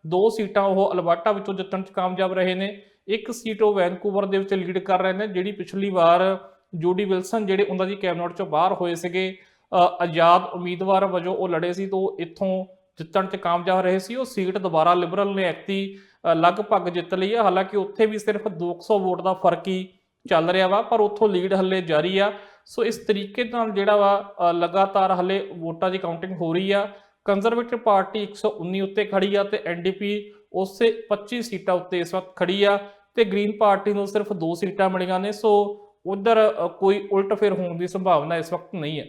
2 ਸੀਟਾਂ ਉਹ ਅਲਬਰਟਾ ਵਿੱਚੋਂ ਜਿੱਤਣ ਚ ਕਾਮਯਾਬ ਰਹੇ ਨੇ। ਇੱਕ ਸੀਟ ਉਹ ਵੈਨਕੂਵਰ ਦੇ ਵਿੱਚ ਲੀਡ ਕਰ ਰਹੇ ਨੇ, ਜਿਹੜੀ ਪਿਛਲੀ ਵਾਰ ਜੂਡੀ ਵਿਲਸਨ ਜਿਹੜੇ ਉਹਨਾਂ ਦੀ ਕੈਬਨਿਟ ਚੋਂ ਬਾਹਰ ਹੋਏ ਸੀਗੇ, ਆਜ਼ਾਦ ਉਮੀਦਵਾਰ ਵਜੋਂ ਉਹ ਲੜੇ ਸੀ, ਤੋਂ ਇੱਥੋਂ ਜਿੱਤਣ 'ਚ ਕਾਮਯਾਬ ਰਹੇ ਸੀ। ਉਹ ਸੀਟ ਦੁਬਾਰਾ ਲਿਬਰਲ ਨੇ ਐਕਤੀ ਲਗਭਗ ਜਿੱਤ ਲਈ ਹੈ। ਹਾਲਾਂਕਿ ਉੱਥੇ ਵੀ ਸਿਰਫ 200 ਵੋਟ ਦਾ ਫਰਕ ਹੀ ਚੱਲ ਰਿਹਾ ਵਾ, ਪਰ ਉੱਥੋਂ ਲੀਡ ਹੱਲੇ ਜਾਰੀ ਆ। ਸੋ ਇਸ ਤਰੀਕੇ ਨਾਲ ਜਿਹੜਾ ਵਾ ਲਗਾਤਾਰ ਹੱਲੇ ਵੋਟਾਂ ਦੀ ਕਾਊਂਟਿੰਗ ਹੋ ਰਹੀ ਆ। ਕੰਜ਼ਰਵੇਟਿਵ ਪਾਰਟੀ 119 ਉੱਤੇ ਖੜੀ ਆ ਤੇ ਐਨਡੀਪੀ ਉਸੇ 25 ਸੀਟਾਂ ਉੱਤੇ ਇਸ ਵਕਤ ਖੜੀ ਆ ਤੇ ਗ੍ਰੀਨ ਪਾਰਟੀ ਨੂੰ ਸਿਰਫ 2 ਸੀਟਾਂ ਮਿਲੀਆਂ ਨੇ। ਸੋ ਉਧਰ ਕੋਈ ਉਲਟ ਫੇਰ ਹੋਣ ਦੀ ਸੰਭਾਵਨਾ ਇਸ ਵਕਤ ਨਹੀਂ ਹੈ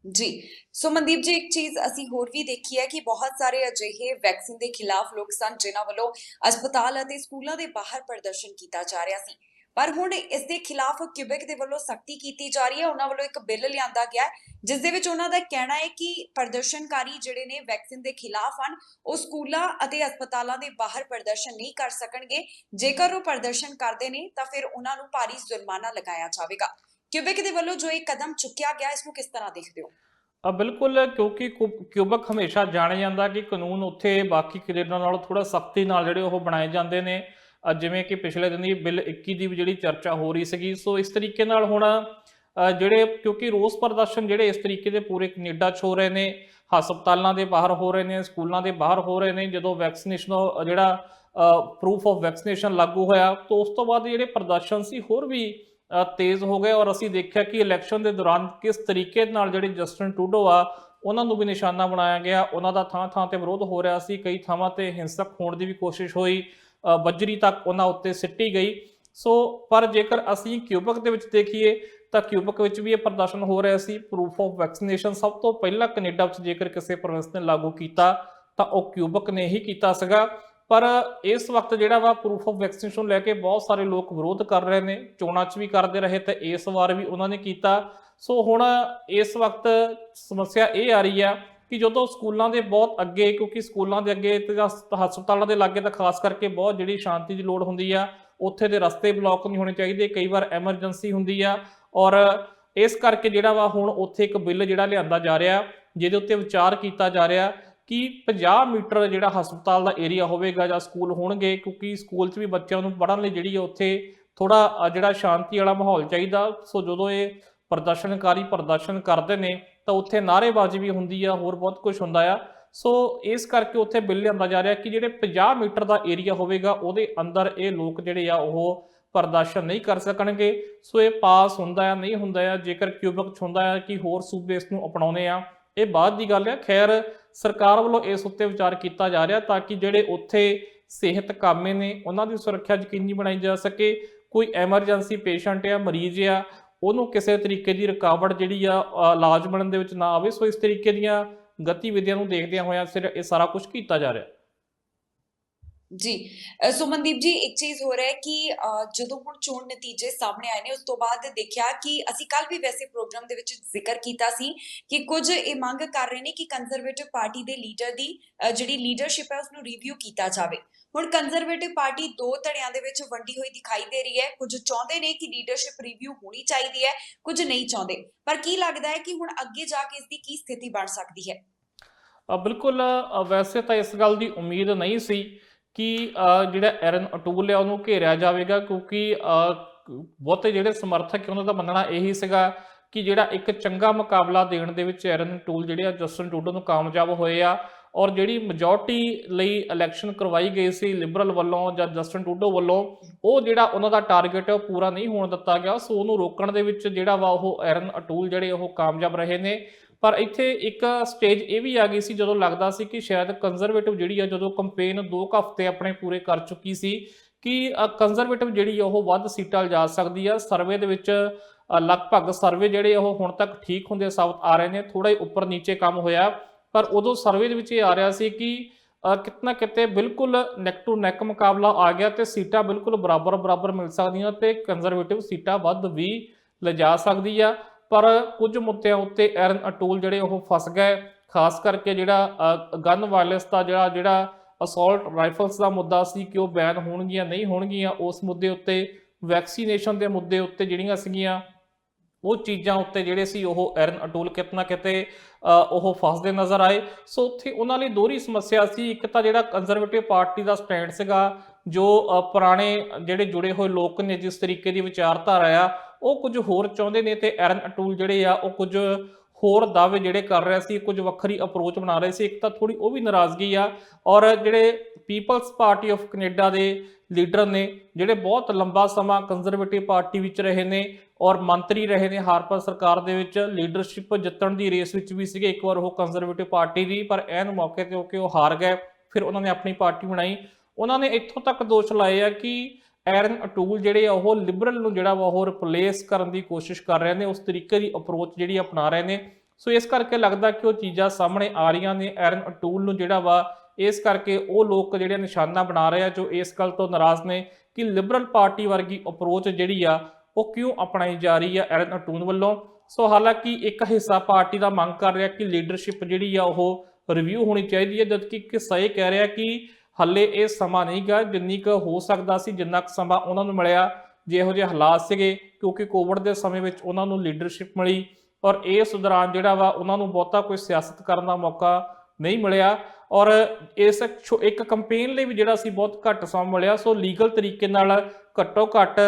ਜੀ। ਸੋ ਮਨਦੀਪ ਜੀ, ਇੱਕ ਚੀਜ਼ ਅਸੀਂ ਹੋਰ ਵੀ ਦੇਖੀ ਹੈ ਕਿ ਬਹੁਤ ਸਾਰੇ ਅਜਿਹੇ ਵੈਕਸੀਨ ਦੇ ਖਿਲਾਫ ਲੋਕ ਸਨ ਜਿਨ੍ਹਾਂ ਵੱਲੋਂ ਹਸਪਤਾਲ ਅਤੇ ਸਕੂਲਾਂ ਦੇ ਬਾਹਰ ਪ੍ਰਦਰਸ਼ਨ ਕੀਤਾ ਜਾ ਰਿਹਾ ਸੀ, ਪਰ ਹੁਣ ਇਸ ਦੇ ਖਿਲਾਫ ਕਿਊਬੈਕ ਦੇ ਵੱਲੋਂ ਸਖਤੀ ਕੀਤੀ ਜਾ ਰਹੀ ਹੈ। ਉਹਨਾਂ ਵੱਲੋਂ ਇੱਕ ਬਿੱਲ ਲਿਆਂਦਾ ਗਿਆ ਜਿਸ ਦੇ ਵਿੱਚ ਉਹਨਾਂ ਦਾ ਕਹਿਣਾ ਹੈ ਕਿ ਪ੍ਰਦਰਸ਼ਨਕਾਰੀ ਜਿਹੜੇ ਨੇ ਵੈਕਸੀਨ ਦੇ ਖਿਲਾਫ ਹਨ, ਉਹ ਸਕੂਲਾਂ ਅਤੇ ਹਸਪਤਾਲਾਂ ਦੇ ਬਾਹਰ ਪ੍ਰਦਰਸ਼ਨ ਨਹੀਂ ਕਰ ਸਕਣਗੇ। ਜੇਕਰ ਉਹ ਪ੍ਰਦਰਸ਼ਨ ਕਰਦੇ ਨੇ ਤਾਂ ਫਿਰ ਉਹਨਾਂ ਨੂੰ ਭਾਰੀ ਜੁਰਮਾਨਾ ਲਗਾਇਆ ਜਾਵੇਗਾ। ਕਿਊਬੈਕ ਦੇ ਵੱਲੋਂ ਜੋ ਇਹ ਕਦਮ ਚੁੱਕਿਆ ਗਿਆ, ਇਸ ਨੂੰ ਕਿਸ ਤਰ੍ਹਾਂ ਦੇਖਦੇ ਹੋ? ਬਿਲਕੁਲ, ਕਿਉਂਕਿ ਕਿਊਬਕ ਹਮੇਸ਼ਾ ਜਾਣਿਆ ਜਾਂਦਾ ਕਿ ਕਾਨੂੰਨ ਉੱਥੇ ਬਾਕੀ ਕੈਨੇਡਾ ਨਾਲੋਂ ਥੋੜਾ ਸਖਤੀ ਨਾਲ ਜਿਹੜੇ ਉਹ ਬਣਾਏ ਜਾਂਦੇ ਨੇ। ਜਿਵੇਂ ਕਿ ਪਿਛਲੇ ਦਿਨ ਹੀ ਬਿੱਲ 21 ਦੀ ਵੀ ਜਿਹੜੀ ਚਰਚਾ ਹੋ ਰਹੀ ਸੀਗੀ। ਸੋ ਇਸ ਤਰੀਕੇ ਨਾਲ ਹੁਣ ਜਿਹੜੇ ਕਿਉਂਕਿ ਰੋਸ ਪ੍ਰਦਰਸ਼ਨ ਜਿਹੜੇ ਇਸ ਤਰੀਕੇ ਦੇ ਪੂਰੇ ਕੈਨੇਡਾ 'ਚ ਹੋ ਰਹੇ ਨੇ, ਹਸਪਤਾਲਾਂ ਦੇ ਬਾਹਰ ਹੋ ਰਹੇ ਨੇ, ਸਕੂਲਾਂ ਦੇ ਬਾਹਰ ਹੋ ਰਹੇ ਨੇ। ਜਦੋਂ ਵੈਕਸੀਨੇਸ਼ਨ ਜਿਹੜਾ ਪ੍ਰੂਫ ਆਫ ਵੈਕਸੀਨੇਸ਼ਨ ਲਾਗੂ ਹੋਇਆ ਤਾਂ ਉਸ ਤੋਂ ਬਾਅਦ ਜਿਹੜੇ ਪ੍ਰਦਰਸ਼ਨ ਸੀ ਹੋਰ ਵੀ ਤੇਜ਼ ਹੋ ਗਏ। ਔਰ ਅਸੀਂ ਦੇਖਿਆ ਕਿ ਇਲੈਕਸ਼ਨ ਦੇ ਦੌਰਾਨ ਕਿਸ ਤਰੀਕੇ ਨਾਲ ਜਿਹੜੇ ਜਸਟਿਨ ਟਰੂਡੋ ਆ ਉਹਨਾਂ ਨੂੰ ਵੀ ਨਿਸ਼ਾਨਾ ਬਣਾਇਆ ਗਿਆ। ਉਹਨਾਂ ਦਾ ਥਾਂ ਥਾਂ ਤੇ ਵਿਰੋਧ ਹੋ ਰਿਹਾ ਸੀ, ਕਈ ਥਾਵਾਂ ਤੇ ਹਿੰਸਕ ਹੋਣ ਦੀ ਵੀ ਕੋਸ਼ਿਸ਼ ਹੋਈ, ਬੱਜਰੀ ਤੱਕ ਉਹਨਾਂ ਉੱਤੇ ਸਿੱਟੀ ਗਈ। ਸੋ ਪਰ ਜੇਕਰ ਅਸੀਂ ਕਿਊਬਕ ਦੇ ਵਿੱਚ ਦੇਖੀਏ ਤਾਂ ਕਿਊਬਕ ਵਿੱਚ ਵੀ ਇਹ ਪ੍ਰਦਰਸ਼ਨ ਹੋ ਰਿਹਾ ਸੀ। ਪ੍ਰੂਫ ਆਫ ਵੈਕਸੀਨੇਸ਼ਨ ਸਭ ਤੋਂ ਪਹਿਲਾਂ ਕੈਨੇਡਾ ਵਿੱਚ ਜੇਕਰ ਕਿਸੇ ਪ੍ਰੋਵਿੰਸ ਨੇ ਲਾਗੂ ਕੀਤਾ ਤਾਂ ਉਹ ਕਿਊਬਕ ਨੇ ਹੀ ਕੀਤਾ ਸੀਗਾ। ਪਰ ਇਸ ਵਕਤ ਜਿਹੜਾ ਵਾ ਪ੍ਰੂਫ ਆਫ ਵੈਕਸੀਨੇਸ਼ਨ ਨੂੰ ਲੈ ਕੇ ਬਹੁਤ ਸਾਰੇ ਲੋਕ ਵਿਰੋਧ ਕਰ ਰਹੇ ਨੇ, ਚੋਣਾਂ 'ਚ ਵੀ ਕਰਦੇ ਰਹੇ ਤੇ ਇਸ ਵਾਰ ਵੀ ਉਹਨਾਂ ਨੇ ਕੀਤਾ। ਸੋ ਹੁਣ ਇਸ ਵਕਤ ਸਮੱਸਿਆ ਇਹ ਆ ਰਹੀ ਆ ਕਿ ਜਦੋਂ ਸਕੂਲਾਂ ਦੇ ਬਹੁਤ ਅੱਗੇ, ਕਿਉਂਕਿ ਸਕੂਲਾਂ ਦੇ ਅੱਗੇ ਤੇ ਹਸਪਤਾਲਾਂ ਦੇ ਲਾਗੇ ਤਾਂ ਖਾਸ ਕਰਕੇ ਬਹੁਤ ਜਿਹੜੀ ਸ਼ਾਂਤੀ ਦੀ ਲੋੜ ਹੁੰਦੀ ਆ, ਉੱਥੇ ਦੇ ਰਸਤੇ ਬਲੌਕ ਨਹੀਂ ਹੋਣੇ ਚਾਹੀਦੇ, ਕਈ ਵਾਰ ਐਮਰਜੈਂਸੀ ਹੁੰਦੀ ਆ, ਔਰ ਇਸ ਕਰਕੇ ਜਿਹੜਾ ਵਾ ਹੁਣ ਉੱਥੇ ਇੱਕ ਬਿੱਲ ਜਿਹੜਾ ਲਿਆਂਦਾ ਜਾ ਰਿਹਾ, ਜਿਹਦੇ ਉੱਤੇ ਵਿਚਾਰ ਕੀਤਾ ਜਾ ਰਿਹਾ ਕਿ 50 ਮੀਟਰ ਜਿਹੜਾ ਹਸਪਤਾਲ ਦਾ ਏਰੀਆ ਹੋਵੇਗਾ ਜਾਂ ਸਕੂਲ ਹੋਣਗੇ, ਕਿਉਂਕਿ ਸਕੂਲ 'ਚ ਵੀ ਬੱਚਿਆਂ ਨੂੰ ਪੜ੍ਹਨ ਲਈ ਜਿਹੜੀ ਉੱਥੇ ਥੋੜਾ ਜਿਹੜਾ ਸ਼ਾਂਤੀ ਵਾਲਾ ਮਾਹੌਲ ਚਾਹੀਦਾ। ਸੋ ਜਦੋਂ ਇਹ ਪ੍ਰਦਰਸ਼ਨਕਾਰੀ ਪ੍ਰਦਰਸ਼ਨ ਕਰਦੇ ਨੇ ਤਾਂ ਉੱਥੇ ਨਾਅਰੇਬਾਜ਼ੀ ਵੀ ਹੁੰਦੀ ਆ, ਹੋਰ ਬਹੁਤ ਕੁਝ ਹੁੰਦਾ ਆ। ਸੋ ਇਸ ਕਰਕੇ ਉੱਥੇ ਬਿੱਲ ਲਿਆਂਦਾ ਜਾ ਰਿਹਾ ਕਿ ਜਿਹੜੇ 50 ਮੀਟਰ ਦਾ ਏਰੀਆ ਹੋਵੇਗਾ ਉਹਦੇ ਅੰਦਰ ਇਹ ਲੋਕ ਜਿਹੜੇ ਆ ਉਹ ਪ੍ਰਦਰਸ਼ਨ ਨਹੀਂ ਕਰ ਸਕਣਗੇ। ਸੋ ਇਹ ਪਾਸ ਹੁੰਦਾ ਆ, ਨਹੀਂ ਹੁੰਦਾ ਆ, ਜੇਕਰ ਕਿਊਬਿਕ 'ਚ ਹੁੰਦਾ ਆ ਕਿ ਹੋਰ ਸੂਬੇ ਇਸ ਨੂੰ ਅਪਣਾਉਂਦੇ ਆ, ਇਹ ਬਾਅਦ ਦੀ ਗੱਲ ਹੈ। ਖੈਰ ਸਰਕਾਰ ਵੱਲੋਂ ਇਸ ਉੱਤੇ ਵਿਚਾਰ ਕੀਤਾ ਜਾ ਰਿਹਾ ਤਾਂ ਕਿ ਜਿਹੜੇ ਉੱਥੇ ਸਿਹਤ ਕਾਮੇ ਨੇ ਉਹਨਾਂ ਦੀ ਸੁਰੱਖਿਆ ਯਕੀਨੀ ਬਣਾਈ ਜਾ ਸਕੇ। ਕੋਈ ਐਮਰਜੈਂਸੀ ਪੇਸ਼ੈਂਟ ਆ, ਮਰੀਜ਼ ਆ, ਉਹਨੂੰ ਕਿਸੇ ਤਰੀਕੇ ਦੀ ਰੁਕਾਵਟ ਜਿਹੜੀ ਆ ਇਲਾਜ ਬਣਨ ਦੇ ਵਿੱਚ ਨਾ ਆਵੇ। ਸੋ ਇਸ ਤਰੀਕੇ ਦੀਆਂ ਗਤੀਵਿਧੀਆਂ ਨੂੰ ਦੇਖਦਿਆਂ ਹੋਇਆਂ ਸਿਰ ਇਹ ਸਾਰਾ ਕੁਝ ਕੀਤਾ ਜਾ ਰਿਹਾ। ਜੀ ਸੁਮਨਦੀਪ ਜੀ, ਇੱਕ ਚੀਜ਼ ਹੋ ਰਿਹਾ ਹੈ ਕਿ ਜਦੋਂ ਹੁਣ ਚੋਣ ਨਤੀਜੇ ਸਾਹਮਣੇ ਆਏ ਨੇ ਉਸ ਤੋਂ ਬਾਅਦ ਦੇਖਿਆ ਕਿ ਅਸੀਂ ਕੱਲ ਵੀ ਵੈਸੇ ਪ੍ਰੋਗਰਾਮ ਦੇ ਵਿੱਚ ਜ਼ਿਕਰ ਕੀਤਾ ਸੀ ਕਿ ਕੁਝ ਇਹ ਮੰਗ ਕਰ ਰਹੇ ਨੇ ਕਿ ਕੰਜ਼ਰਵੇਟਿਵ ਪਾਰਟੀ ਦੇ ਲੀਡਰ ਦੀ ਜਿਹੜੀ ਲੀਡਰਸ਼ਿਪ ਹੈ ਉਸਨੂੰ ਰਿਵਿਊ ਕੀਤਾ ਜਾਵੇ। ਹੁਣ ਕੰਜ਼ਰਵੇਟਿਵ ਪਾਰਟੀ ਦੋ ਧੜਿਆਂ ਦੇ ਵਿੱਚ ਵੰਡੀ ਹੋਈ ਦਿਖਾਈ ਦੇ ਰਹੀ ਹੈ। ਕੁਝ ਚਾਹੁੰਦੇ ਨੇ ਕਿ ਲੀਡਰਸ਼ਿਪ ਰਿਵਿਊ ਹੋਣੀ ਚਾਹੀਦੀ ਹੈ, ਕੁਝ ਨਹੀਂ ਚਾਹੁੰਦੇ। ਪਰ ਕੀ ਲੱਗਦਾ ਹੈ ਕਿ ਹੁਣ ਅੱਗੇ ਜਾ ਕੇ ਇਸ ਦੀ ਕੀ ਸਥਿਤੀ ਬਣ ਸਕਦੀ ਹੈ? ਬਿਲਕੁਲ, ਵੈਸੇ ਤਾਂ ਇਸ ਗੱਲ ਦੀ ਉਮੀਦ ਨਹੀਂ ਸੀ ਕਿ ਜਿਹੜਾ ਐਰਨ ਅਟੂਲ ਹੈ ਉਹਨੂੰ ਘੇਰਿਆ ਜਾਵੇਗਾ, ਕਿਉਂਕਿ ਬਹੁਤੇ ਜਿਹੜੇ ਸਮਰਥਕ ਉਹਨਾਂ ਦਾ ਮੰਨਣਾ ਇਹੀ ਸੀਗਾ ਕਿ ਜਿਹੜਾ ਇੱਕ ਚੰਗਾ ਮੁਕਾਬਲਾ ਦੇਣ ਦੇ ਵਿੱਚ ਐਰਨ ਅਟੂਲ ਜਿਹੜੇ ਆ ਜਸਟਿਨ ਟਰੂਡੋ ਨੂੰ ਕਾਮਯਾਬ ਹੋਏ ਆ, ਔਰ ਜਿਹੜੀ ਮੈਜੋਰਟੀ ਲਈ ਇਲੈਕਸ਼ਨ ਕਰਵਾਈ ਗਈ ਸੀ ਲਿਬਰਲ ਵੱਲੋਂ ਜਾਂ ਜਸਟਿਨ ਟਰੂਡੋ ਵੱਲੋਂ, ਉਹ ਜਿਹੜਾ ਉਹਨਾਂ ਦਾ ਟਾਰਗੇਟ ਹੈ ਉਹ ਪੂਰਾ ਨਹੀਂ ਹੋਣ ਦਿੱਤਾ ਗਿਆ। ਸੋ ਉਹਨੂੰ ਰੋਕਣ ਦੇ ਵਿੱਚ ਜਿਹੜਾ ਵਾ ਉਹ ਐਰਨ ਅਟੂਲ ਜਿਹੜੇ ਉਹ ਕਾਮਯਾਬ ਰਹੇ ਨੇ। ਪਰ ਇੱਥੇ ਇੱਕ ਸਟੇਜ ਇਹ ਵੀ ਆ ਗਈ ਸੀ ਜਦੋਂ ਲੱਗਦਾ ਸੀ ਕਿ ਸ਼ਾਇਦ ਕੰਜ਼ਰਵੇਟਿਵ ਜਿਹੜੀ ਆ, ਜਦੋਂ ਕੰਪੇਨ 2 ਹਫ਼ਤੇ ਆਪਣੇ ਪੂਰੇ ਕਰ ਚੁੱਕੀ ਸੀ, ਕਿ ਕੰਜ਼ਰਵੇਟਿਵ ਜਿਹੜੀ ਉਹ ਵੱਧ ਸੀਟਾਂ ਲਿਜਾ ਸਕਦੀ ਆ। ਸਰਵੇ ਦੇ ਵਿੱਚ ਲਗਭਗ ਸਰਵੇ ਜਿਹੜੇ ਉਹ ਹੁਣ ਤੱਕ ਠੀਕ ਹੁੰਦੇ ਸਾਬਤ ਆ ਰਹੇ ਨੇ, ਥੋੜਾ ਜਿਹਾ ਉੱਪਰ ਨੀਚੇ ਕੰਮ ਹੋਇਆ, ਪਰ ਉਦੋਂ ਸਰਵੇ ਦੇ ਵਿੱਚ ਇਹ ਆ ਰਿਹਾ ਸੀ ਕਿ ਕਿਤੇ ਨਾ ਕਿਤੇ ਬਿਲਕੁਲ ਨੈਕ ਟੂ ਨੈਕ ਮੁਕਾਬਲਾ ਆ ਗਿਆ ਤੇ ਸੀਟਾਂ ਬਿਲਕੁਲ ਬਰਾਬਰ ਮਿਲ ਸਕਦੀਆਂ ਤੇ ਕੰਜ਼ਰਵੇਟਿਵ ਸੀਟਾਂ ਵੱਧ ਵੀ ਲਿਜਾ ਸਕਦੀ ਆ। ਪਰ ਕੁਝ ਮੁੱਦਿਆਂ ਉੱਤੇ ਐਰਨ ਅਟੂਲ ਜਿਹੜੇ ਉਹ ਫਸ ਗਏ, ਖਾਸ ਕਰਕੇ ਜਿਹੜਾ ਗਨ ਵਾਇਲੈਂਸ ਦਾ ਜਿਹੜਾ ਅਸੌਲਟ ਰਾਈਫਲਸ ਦਾ ਮੁੱਦਾ ਸੀ ਕਿ ਉਹ ਬੈਨ ਹੋਣਗੀਆਂ ਨਹੀਂ ਹੋਣਗੀਆਂ, ਉਸ ਮੁੱਦੇ ਉੱਤੇ, ਵੈਕਸੀਨੇਸ਼ਨ ਦੇ ਮੁੱਦੇ ਉੱਤੇ ਜਿਹੜੀਆਂ ਸੀਗੀਆਂ ਉਹ ਚੀਜ਼ਾਂ ਉੱਤੇ ਜਿਹੜੇ ਸੀ ਉਹ ਐਰਨ ਅਟੂਲ ਕਿਤੇ ਨਾ ਕਿਤੇ ਉਹ ਫਸਦੇ ਨਜ਼ਰ ਆਏ। ਸੋ ਉੱਥੇ ਉਹਨਾਂ ਲਈ ਦੋਹਰੀ ਸਮੱਸਿਆ ਸੀ। ਇੱਕ ਤਾਂ ਜਿਹੜਾ ਕੰਜ਼ਰਵੇਟਿਵ ਪਾਰਟੀ ਦਾ ਸਟੈਂਡ ਸੀਗਾ, ਜੋ ਪੁਰਾਣੇ ਜਿਹੜੇ ਜੁੜੇ ਹੋਏ ਲੋਕ ਨੇ ਜਿਸ ਤਰੀਕੇ ਦੀ ਵਿਚਾਰਧਾਰਾ ਆ, ਉਹ ਕੁਝ ਹੋਰ ਚਾਹੁੰਦੇ ਨੇ ਤੇ ਐਰਨ ਅਟੂਲ ਜਿਹੜੇ ਆ ਉਹ ਕੁਝ ਹੋਰ ਦਾਅਵੇ ਜਿਹੜੇ ਕਰ ਰਿਹਾ ਸੀ, ਕੁਝ ਵੱਖਰੀ ਅਪਰੋਚ ਬਣਾ ਰਹੇ ਸੀ। ਇੱਕ ਤਾਂ ਥੋੜੀ ਉਹ ਵੀ ਨਾਰਾਜ਼ਗੀ ਆ, ਔਰ ਜਿਹੜੇ ਪੀਪਲਸ ਪਾਰਟੀ ਆਫ ਕੈਨੇਡਾ ਦੇ ਲੀਡਰ ਨੇ ਜਿਹੜੇ ਬਹੁਤ ਲੰਬਾ ਸਮਾਂ ਕੰਜ਼ਰਵੇਟਿਵ ਪਾਰਟੀ ਵਿੱਚ ਰਹੇ ਨੇ ਔਰ ਮੰਤਰੀ ਰਹੇ ਨੇ ਹਾਰਪਰ ਸਰਕਾਰ ਦੇ ਵਿੱਚ, ਲੀਡਰਸ਼ਿਪ ਜਿੱਤਣ ਦੀ ਰੇਸ ਵਿੱਚ ਵੀ ਸੀਗੇ ਇੱਕ ਵਾਰ ਉਹ ਕੰਜ਼ਰਵੇਟਿਵ ਪਾਰਟੀ ਦੀ, ਪਰ ਐਨ ਮੌਕੇ ਤੇ ਹੋ ਕੇ ਉਹ ਹਾਰ ਗਏ। ਫਿਰ ਉਹਨਾਂ ਨੇ ਆਪਣੀ ਪਾਰਟੀ ਬਣਾਈ। ਉਹਨਾਂ ਨੇ ਇੱਥੋਂ ਤੱਕ ਦੋਸ਼ ਲਾਏ ਆ ਕਿ ਐਰਨ ਅਟੂਲ ਜਿਹੜੇ ਆ ਉਹ ਲਿਬਰਲ ਨੂੰ ਜਿਹੜਾ ਵਾ ਉਹ ਰਿਪਲੇਸ ਕਰਨ ਦੀ ਕੋਸ਼ਿਸ਼ ਕਰ ਰਹੇ ਨੇ, ਉਸ ਤਰੀਕੇ ਦੀ ਅਪਰੋਚ ਜਿਹੜੀ ਅਪਣਾ ਰਹੇ ਨੇ। ਸੋ ਇਸ ਕਰਕੇ ਲੱਗਦਾ ਕਿ ਉਹ ਚੀਜ਼ਾਂ ਸਾਹਮਣੇ ਆ ਰਹੀਆਂ ਨੇ। ਐਰਨ ਅਟੂਲ ਨੂੰ ਜਿਹੜਾ ਵਾ ਇਸ ਕਰਕੇ ਉਹ ਲੋਕ ਜਿਹੜੇ ਨਿਸ਼ਾਨਾ ਬਣਾ ਰਹੇ ਆ ਜੋ ਇਸ ਗੱਲ ਤੋਂ ਨਾਰਾਜ਼ ਨੇ ਕਿ ਲਿਬਰਲ ਪਾਰਟੀ ਵਰਗੀ ਅਪਰੋਚ ਜਿਹੜੀ ਆ ਉਹ ਕਿਉਂ ਅਪਣਾਈ ਜਾ ਰਹੀ ਆ ਐਰਨ ਅਟੂਲ ਵੱਲੋਂ। ਸੋ ਹਾਲਾਂਕਿ ਇੱਕ ਹਿੱਸਾ ਪਾਰਟੀ ਦਾ ਮੰਗ ਕਰ ਰਿਹਾ ਕਿ ਲੀਡਰਸ਼ਿਪ ਜਿਹੜੀ ਆ ਉਹ ਰਿਵਿਊ ਹੋਣੀ ਚਾਹੀਦੀ ਹੈ, ਜਦਕਿ ਇੱਕ ਹਿੱਸਾ ਇਹ ਕਹਿ ਰਿਹਾ ਕਿ ਹਾਲੇ ਇਹ ਸਮਾਂ ਨਹੀਂ ਗਾ ਜਿੰਨੀ ਕੁ ਹੋ ਸਕਦਾ ਸੀ, ਜਿੰਨਾ ਕੁ ਸਮਾਂ ਉਹਨਾਂ ਨੂੰ ਮਿਲਿਆ ਜਿਹੋ ਜਿਹੇ ਹਾਲਾਤ ਸੀਗੇ, ਕਿਉਂਕਿ ਕੋਵਿਡ ਦੇ ਸਮੇਂ ਵਿੱਚ ਉਹਨਾਂ ਨੂੰ ਲੀਡਰਸ਼ਿਪ ਮਿਲੀ ਔਰ ਇਸ ਦੌਰਾਨ ਜਿਹੜਾ ਵਾ ਉਹਨਾਂ ਨੂੰ ਬਹੁਤਾ ਕੋਈ ਸਿਆਸਤ ਕਰਨ ਦਾ ਮੌਕਾ ਨਹੀਂ ਮਿਲਿਆ ਔਰ ਇਸ ਇੱਕ ਕੰਪੇਨ ਲਈ ਵੀ ਜਿਹੜਾ ਸੀ ਬਹੁਤ ਘੱਟ ਸਮਾਂ ਮਿਲਿਆ। ਸੋ ਲੀਗਲ ਤਰੀਕੇ ਨਾਲ ਘੱਟੋ ਘੱਟ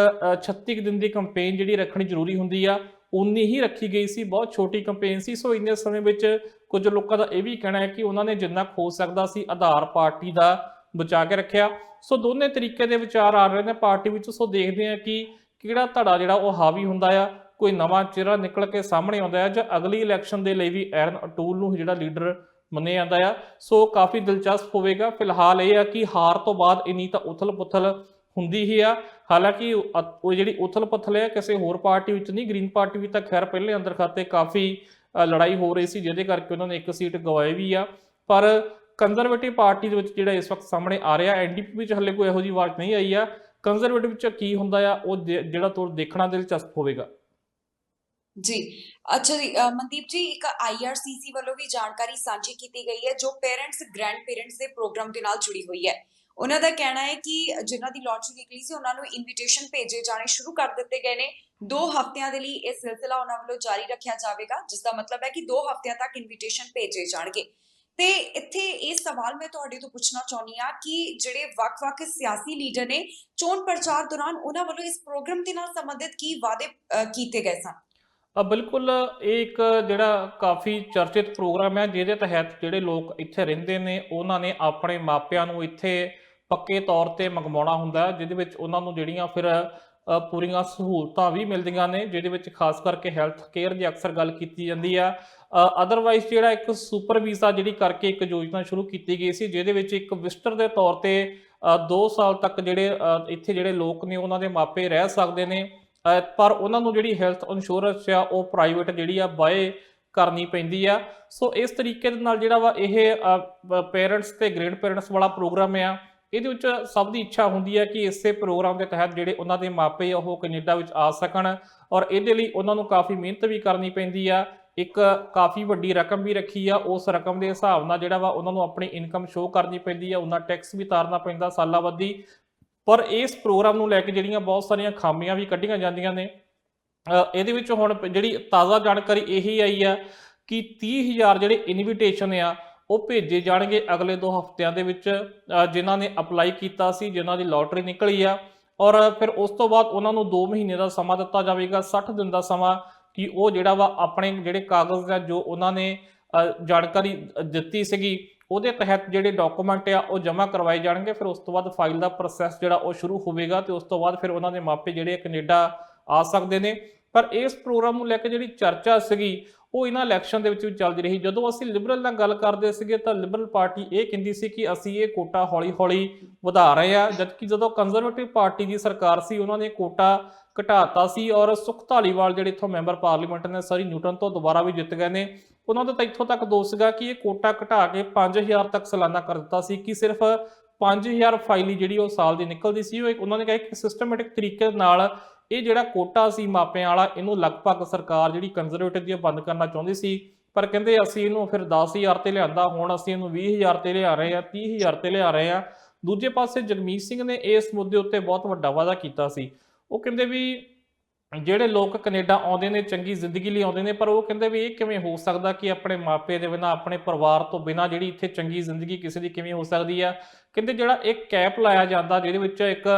36 ਦਿਨ ਦੀ ਕੰਪੇਨ ਜਿਹੜੀ ਰੱਖਣੀ ਜ਼ਰੂਰੀ ਹੁੰਦੀ ਆ, ਉਨੀ ਹੀ ਰੱਖੀ ਗਈ ਸੀ। ਬਹੁਤ ਛੋਟੀ ਕੰਪੇਨ ਸੀ। ਸੋ ਇੰਨੇ ਸਮੇਂ ਵਿੱਚ ਕੁਝ ਲੋਕਾਂ ਦਾ ਇਹ ਵੀ ਕਹਿਣਾ ਹੈ ਕਿ ਉਹਨਾਂ ਨੇ ਜਿੰਨਾ ਹੋ ਸਕਦਾ ਸੀ ਆਧਾਰ ਪਾਰਟੀ ਦਾ ਬਚਾ ਕੇ ਰੱਖਿਆ। ਸੋ ਦੋਨੇ ਤਰੀਕੇ ਦੇ ਵਿਚਾਰ ਆ ਰਹੇ ਨੇ ਪਾਰਟੀ ਵਿੱਚ। ਸੋ ਦੇਖਦੇ ਆ ਕਿ ਕਿਹੜਾ ਧੜਾ ਜਿਹੜਾ ਉਹ ਹਾਵੀ ਹੁੰਦਾ ਆ, ਕੋਈ ਨਵਾਂ ਚਿਹਰਾ ਨਿਕਲ ਕੇ ਸਾਹਮਣੇ ਆਉਂਦਾ ਹੈ ਜਾਂ ਅਗਲੀ ਇਲੈਕਸ਼ਨ ਦੇ ਲਈ ਵੀ ਐਰਨ ਅਟੂਲ ਨੂੰ ਜਿਹੜਾ ਲੀਡਰ ਮੰਨਿਆ ਜਾਂਦਾ ਆ। ਸੋ ਕਾਫੀ ਦਿਲਚਸਪ ਹੋਵੇਗਾ। ਫਿਲਹਾਲ ਇਹ ਆ ਕਿ ਹਾਰ ਤੋਂ ਬਾਅਦ ਇੰਨੀ ਤਾਂ ਉਥਲ ਪੁਥਲ ਹੁੰਦੀ ਹੀ ਆ। ਹਾਲਾਂਕਿ ਉਹ ਜਿਹੜੀ ਉਥਲ ਪੁਥਲ ਹੈ ਕਿਸੇ ਹੋਰ ਪਾਰਟੀ ਵਿੱਚ ਨਹੀਂ, ਗ੍ਰੀਨ ਪਾਰਟੀ ਵਿੱਚ ਤਾਂ ਖੈਰ ਪਹਿਲੇ ਅੰਦਰ ਖਾਤੇ ਕਾਫੀ ਲੜਾਈ ਹੋ ਰਹੀ ਸੀ ਜਿਹਦੇ ਕਰਕੇ ਉਹਨਾਂ ਨੇ ਇੱਕ ਸੀਟ ਗਵਾਈ ਵੀ ਆ। ਪਰ ਕੰਜ਼ਰਵੇਟਿਵ ਪਾਰਟੀ ਦੇ ਵਿੱਚ ਜਿਹੜਾ ਇਸ ਵਕਤ ਸਾਹਮਣੇ ਆ ਰਿਹਾ, ਐਨਡੀਪੀ ਵਿੱਚ ਹਲੇ ਕੋਈ ਇਹੋ ਜਿਹੀ ਆਵਾਜ਼ ਨਹੀਂ ਆਈ ਆ। ਕੰਜ਼ਰਵੇਟਿਵ ਵਿੱਚ ਕੀ ਹੁੰਦਾ ਆ ਉਹ ਜਿਹੜਾ ਤੋਂ ਦੇਖਣਾ ਦਿਲਚਸਪ ਹੋਵੇਗਾ। ਜੀ ਅੱਛਾ ਜੀ ਮਨਦੀਪ ਜੀ, ਇੱਕ IRCC ਵੱਲੋਂ ਵੀ ਜਾਣਕਾਰੀ ਸਾਂਝੀ ਕੀਤੀ ਗਈ ਹੈ ਜੋ ਪੇਰੈਂਟਸ ਗ੍ਰੈਂਡ ਪੇਰੈਂਟਸ ਦੇ ਪ੍ਰੋਗਰਾਮ ਦੇ ਨਾਲ ਜੁੜੀ ਹੋਈ ਹੈ। ਉਹਨਾਂ ਦਾ ਕਹਿਣਾ ਹੈ ਕਿ ਜਿਨ੍ਹਾਂ ਦੀ ਲਾਟਰੀ ਨਿਕਲੀ ਸੀ ਉਹਨਾਂ ਨੂੰ ਇਨਵੀਟੇਸ਼ਨ ਭੇਜੇ ਜਾਣੇ ਸ਼ੁਰੂ ਕਰ ਦਿੱਤੇ ਗਏ ਨੇ। 2 ਹਫ਼ਤਿਆਂ ਦੇ ਲਈ ਇਹ ਸਿਲਸਿਲਾ ਉਹਨਾਂ ਵੱਲੋਂ ਜਾਰੀ ਰੱਖਿਆ ਜਾਵੇਗਾ, ਜਿਸ ਦਾ ਮਤਲਬ ਹੈ ਕਿ 2 ਹਫ਼ਤਿਆਂ ਤੱਕ ਇਨਵੀਟੇਸ਼ਨ ਭੇਜੇ ਜਾਣਗੇ। ਤੇ ਇੱਥੇ ਇਹ ਸਵਾਲ ਮੈਂ ਤੁਹਾਡੇ ਤੋਂ ਪੁੱਛਣਾ ਚਾਹੁੰਦੀ ਹਾਂ ਕਿ ਜਿਹੜੇ ਵੱਖ-ਵੱਖ ਸਿਆਸੀ ਲੀਡਰ ਨੇ ਚੋਣ ਪ੍ਰਚਾਰ ਦੌਰਾਨ ਉਹਨਾਂ ਵੱਲੋਂ ਇਸ ਪ੍ਰੋਗਰਾਮ ਦੇ ਨਾਲ ਸੰਬੰਧਿਤ ਕੀ ਵਾਅਦੇ ਕੀਤੇ ਗਏ ਸਨ? ਬਿਲਕੁਲ ਇਹ ਇੱਕ ਜਿਹੜਾ ਕਾਫੀ ਚਰਚਿਤ ਪ੍ਰੋਗਰਾਮ ਹੈ, ਜਿਹਦੇ ਤਹਿਤ ਜਿਹੜੇ ਲੋਕ ਇੱਥੇ ਰਹਿੰਦੇ ਨੇ ਉਹਨਾਂ ਨੇ ਆਪਣੇ ਮਾਪਿਆਂ ਨੂੰ ਇੱਥੇ ਪੱਕੇ ਤੌਰ ਤੇ ਮੰਗਵਾਉਣਾ ਹੁੰਦਾ ਹੈ, ਜਿਹਦੇ ਵਿੱਚ ਉਹਨਾਂ ਨੂੰ ਜਿਹੜੀਆਂ ਫਿਰ ਪੂਰੀਆਂ ਸਹੂਲਤਾਂ ਵੀ ਮਿਲਦੀਆਂ ਨੇ, ਜਿਹਦੇ ਵਿੱਚ ਖਾਸ ਕਰਕੇ ਹੈਲਥ ਕੇਅਰ ਦੀ ਅਕਸਰ ਗੱਲ ਕੀਤੀ ਜਾਂਦੀ ਆ। ਅਦਰਵਾਈਜ਼ ਜਿਹੜਾ ਇੱਕ ਸੁਪਰ ਵੀਜ਼ਾ ਜਿਹੜੀ ਕਰਕੇ ਇੱਕ ਯੋਜਨਾ ਸ਼ੁਰੂ ਕੀਤੀ ਗਈ ਸੀ, ਜਿਹਦੇ ਵਿੱਚ ਇੱਕ ਵਿਜ਼ਟਰ ਦੇ ਤੌਰ ਤੇ 2 ਸਾਲ ਤੱਕ ਜਿਹੜੇ ਇੱਥੇ ਜਿਹੜੇ ਲੋਕ ਨੇ ਉਹਨਾਂ ਦੇ ਮਾਪੇ ਰਹਿ ਸਕਦੇ ਨੇ, ਪਰ ਉਹਨਾਂ ਨੂੰ ਜਿਹੜੀ ਹੈਲਥ ਇੰਸ਼ੋਰੈਂਸ ਆ ਉਹ ਪ੍ਰਾਈਵੇਟ ਜਿਹੜੀ ਆ ਬਾਏ ਕਰਨੀ ਪੈਂਦੀ ਆ। ਸੋ ਇਸ ਤਰੀਕੇ ਦੇ ਨਾਲ ਜਿਹੜਾ ਵਾ ਇਹ ਪੇਰੈਂਟਸ ਤੇ ਗ੍ਰੈਂਡ ਪੇਰੈਂਟਸ ਵਾਲਾ ਪ੍ਰੋਗਰਾਮ ਆ, ਇਹਦੇ ਵਿੱਚ ਸਭ ਦੀ ਇੱਛਾ ਹੁੰਦੀ ਹੈ ਕਿ ਇਸੇ ਪ੍ਰੋਗਰਾਮ ਦੇ ਤਹਿਤ ਜਿਹੜੇ ਉਹਨਾਂ ਦੇ ਮਾਪੇ ਉਹ ਕੈਨੇਡਾ ਵਿੱਚ ਆ ਸਕਣ, ਔਰ ਇਹਦੇ ਲਈ ਉਹਨਾਂ ਨੂੰ ਕਾਫੀ ਮਿਹਨਤ ਵੀ ਕਰਨੀ ਪੈਂਦੀ ਆ। ਇੱਕ ਕਾਫੀ ਵੱਡੀ ਰਕਮ ਵੀ ਰੱਖੀ ਆ, ਉਸ ਰਕਮ ਦੇ ਹਿਸਾਬ ਨਾਲ ਜਿਹੜਾ ਵਾ ਉਹਨਾਂ ਨੂੰ ਆਪਣੀ ਇਨਕਮ ਸ਼ੋਅ ਕਰਨੀ ਪੈਂਦੀ ਆ, ਉਹਨਾਂ ਟੈਕਸ ਵੀ ਤਾਰਨਾ ਪੈਂਦਾ ਸਾਲਾਬੱਧੀ। ਪਰ ਇਸ ਪ੍ਰੋਗਰਾਮ ਨੂੰ ਲੈ ਕੇ ਜਿਹੜੀਆਂ ਬਹੁਤ ਸਾਰੀਆਂ ਖਾਮੀਆਂ ਵੀ ਕੱਢੀਆਂ ਜਾਂਦੀਆਂ ਨੇ। ਇਹਦੇ ਵਿੱਚ ਹੁਣ ਜਿਹੜੀ ਤਾਜ਼ਾ ਜਾਣਕਾਰੀ ਇਹੀ ਆਈ ਆ ਕਿ 30,000 ਜਿਹੜੇ ਇਨਵੀਟੇਸ਼ਨ ਆ ਉਹ ਭੇਜੇ ਜਾਣਗੇ ਅਗਲੇ 2 ਹਫ਼ਤਿਆਂ ਦੇ ਵਿੱਚ, ਜਿਨ੍ਹਾਂ ਨੇ ਅਪਲਾਈ ਕੀਤਾ ਸੀ, ਜਿਨ੍ਹਾਂ ਦੀ ਲਾਟਰੀ ਨਿਕਲੀ ਆ। ਔਰ ਫਿਰ ਉਸ ਤੋਂ ਬਾਅਦ ਉਹਨਾਂ ਨੂੰ 2 ਮਹੀਨੇ ਦਾ ਸਮਾਂ ਦਿੱਤਾ ਜਾਵੇਗਾ, 60 ਦਿਨ ਦਾ ਸਮਾਂ, ਕਿ ਉਹ ਜਿਹੜਾ ਵਾ ਆਪਣੇ ਜਿਹੜੇ ਕਾਗਜ਼ ਆ ਜੋ ਉਹਨਾਂ ਨੇ ਜਾਣਕਾਰੀ ਦਿੱਤੀ ਸੀਗੀ ਉਹਦੇ ਤਹਿਤ ਜਿਹੜੇ ਡਾਕੂਮੈਂਟ ਆ ਉਹ ਜਮ੍ਹਾਂ ਕਰਵਾਏ ਜਾਣਗੇ। ਫਿਰ ਉਸ ਤੋਂ ਬਾਅਦ ਫਾਈਲ ਦਾ ਪ੍ਰੋਸੈਸ ਜਿਹੜਾ ਉਹ ਸ਼ੁਰੂ ਹੋਵੇਗਾ ਤੇ ਉਸ ਤੋਂ ਬਾਅਦ ਫਿਰ ਉਹਨਾਂ ਦੇ ਮਾਪੇ ਜਿਹੜੇ ਕੈਨੇਡਾ ਆ ਸਕਦੇ ਨੇ। ਪਰ ਇਸ ਪ੍ਰੋਗਰਾਮ ਨੂੰ ਲੈ ਕੇ ਜਿਹੜੀ ਚਰਚਾ ਸੀਗੀ ਉਹ ਇਹਨਾਂ ਇਲੈਕਸ਼ਨ ਦੇ ਵਿੱਚ ਵੀ ਚੱਲਦੀ ਰਹੀ। ਜਦੋਂ ਅਸੀਂ ਲਿਬਰਲ ਨਾਲ ਗੱਲ ਕਰਦੇ ਸੀਗੇ ਤਾਂ ਲਿਬਰਲ ਪਾਰਟੀ ਇਹ ਕਹਿੰਦੀ ਸੀ ਕਿ ਅਸੀਂ ਇਹ ਕੋਟਾ ਹੌਲੀ-ਹੌਲੀ ਵਧਾ ਰਹੇ ਆ, ਜਦਕਿ ਜਦੋਂ ਕੰਜ਼ਰਵੇਟਿਵ ਪਾਰਟੀ ਦੀ ਸਰਕਾਰ ਸੀ ਉਹਨਾਂ ਨੇ ਕੋਟਾ ਘਟਾਤਾ ਸੀ। ਔਰ ਸੁਖ ਧਾਲੀਵਾਲ ਜਿਹੜੇ ਇੱਥੋਂ ਮੈਂਬਰ ਪਾਰਲੀਮੈਂਟ ਨੇ ਸਰੀ ਨਿਊਟਨ ਤੋਂ ਦੁਬਾਰਾ ਵੀ ਜਿੱਤ ਗਏ ਨੇ, ਉਹਨਾਂ ਦਾ ਤਾਂ ਇੱਥੋਂ ਤੱਕ ਦੋਸ਼ ਸੀਗਾ ਕਿ ਇਹ ਕੋਟਾ ਘਟਾ ਕੇ 5,000 ਤੱਕ ਸਾਲਾਨਾ ਕਰ ਦਿੱਤਾ ਸੀ, ਕਿ ਸਿਰਫ 5,000 ਫਾਈਲ ਜਿਹੜੀ ਉਹ ਸਾਲ ਦੀ ਨਿਕਲਦੀ ਸੀ। ਉਹ ਉਹਨਾਂ ਨੇ ਕਿਹਾ ਕਿ ਸਿਸਟਮੈਟਿਕ ਤਰੀਕੇ ਨਾਲ ਇਹ ਜਿਹੜਾ ਕੋਟਾ ਸੀ ਮਾਪਿਆਂ ਵਾਲਾ, ਇਹਨੂੰ ਲਗਭਗ ਸਰਕਾਰ ਜਿਹੜੀ ਕੰਜ਼ਰਵੇਟਿਵ ਦੀ ਬੰਦ ਕਰਨਾ ਚਾਹੁੰਦੀ ਸੀ। ਪਰ ਕਹਿੰਦੇ ਅਸੀਂ ਇਹਨੂੰ ਫਿਰ 10,000 ਤੇ ਲਿਆਂਦਾ, ਹੁਣ ਅਸੀਂ ਇਹਨੂੰ 20,000 ਤੇ ਲਿਆ ਰਹੇ ਆ, 30,000 ਤੇ ਲਿਆ ਰਹੇ ਆ। ਦੂਜੇ ਪਾਸੇ ਜਗਮੀਤ ਸਿੰਘ ਨੇ ਇਸ ਮੁੱਦੇ ਉੱਤੇ ਬਹੁਤ ਵੱਡਾ ਵਾਅਦਾ ਕੀਤਾ ਸੀ। ਉਹ ਕਹਿੰਦੇ ਵੀ ਜਿਹੜੇ ਲੋਕ ਕੈਨੇਡਾ ਆਉਂਦੇ ਨੇ ਚੰਗੀ ਜ਼ਿੰਦਗੀ ਲਈ ਆਉਂਦੇ ਨੇ, ਪਰ ਉਹ ਕਹਿੰਦੇ ਵੀ ਇਹ ਕਿਵੇਂ ਹੋ ਸਕਦਾ ਕਿ ਆਪਣੇ ਮਾਪੇ ਦੇ ਬਿਨਾਂ, ਆਪਣੇ ਪਰਿਵਾਰ ਤੋਂ ਬਿਨਾਂ ਜਿਹੜੀ ਇੱਥੇ ਚੰਗੀ ਜ਼ਿੰਦਗੀ ਕਿਸੇ ਦੀ ਕਿਵੇਂ ਹੋ ਸਕਦੀ ਆ। ਕਹਿੰਦੇ ਜਿਹੜਾ ਇੱਕ ਕੈਪ ਲਾਇਆ ਜਾਂਦਾ ਜਿਹਦੇ ਵਿੱਚ ਇੱਕ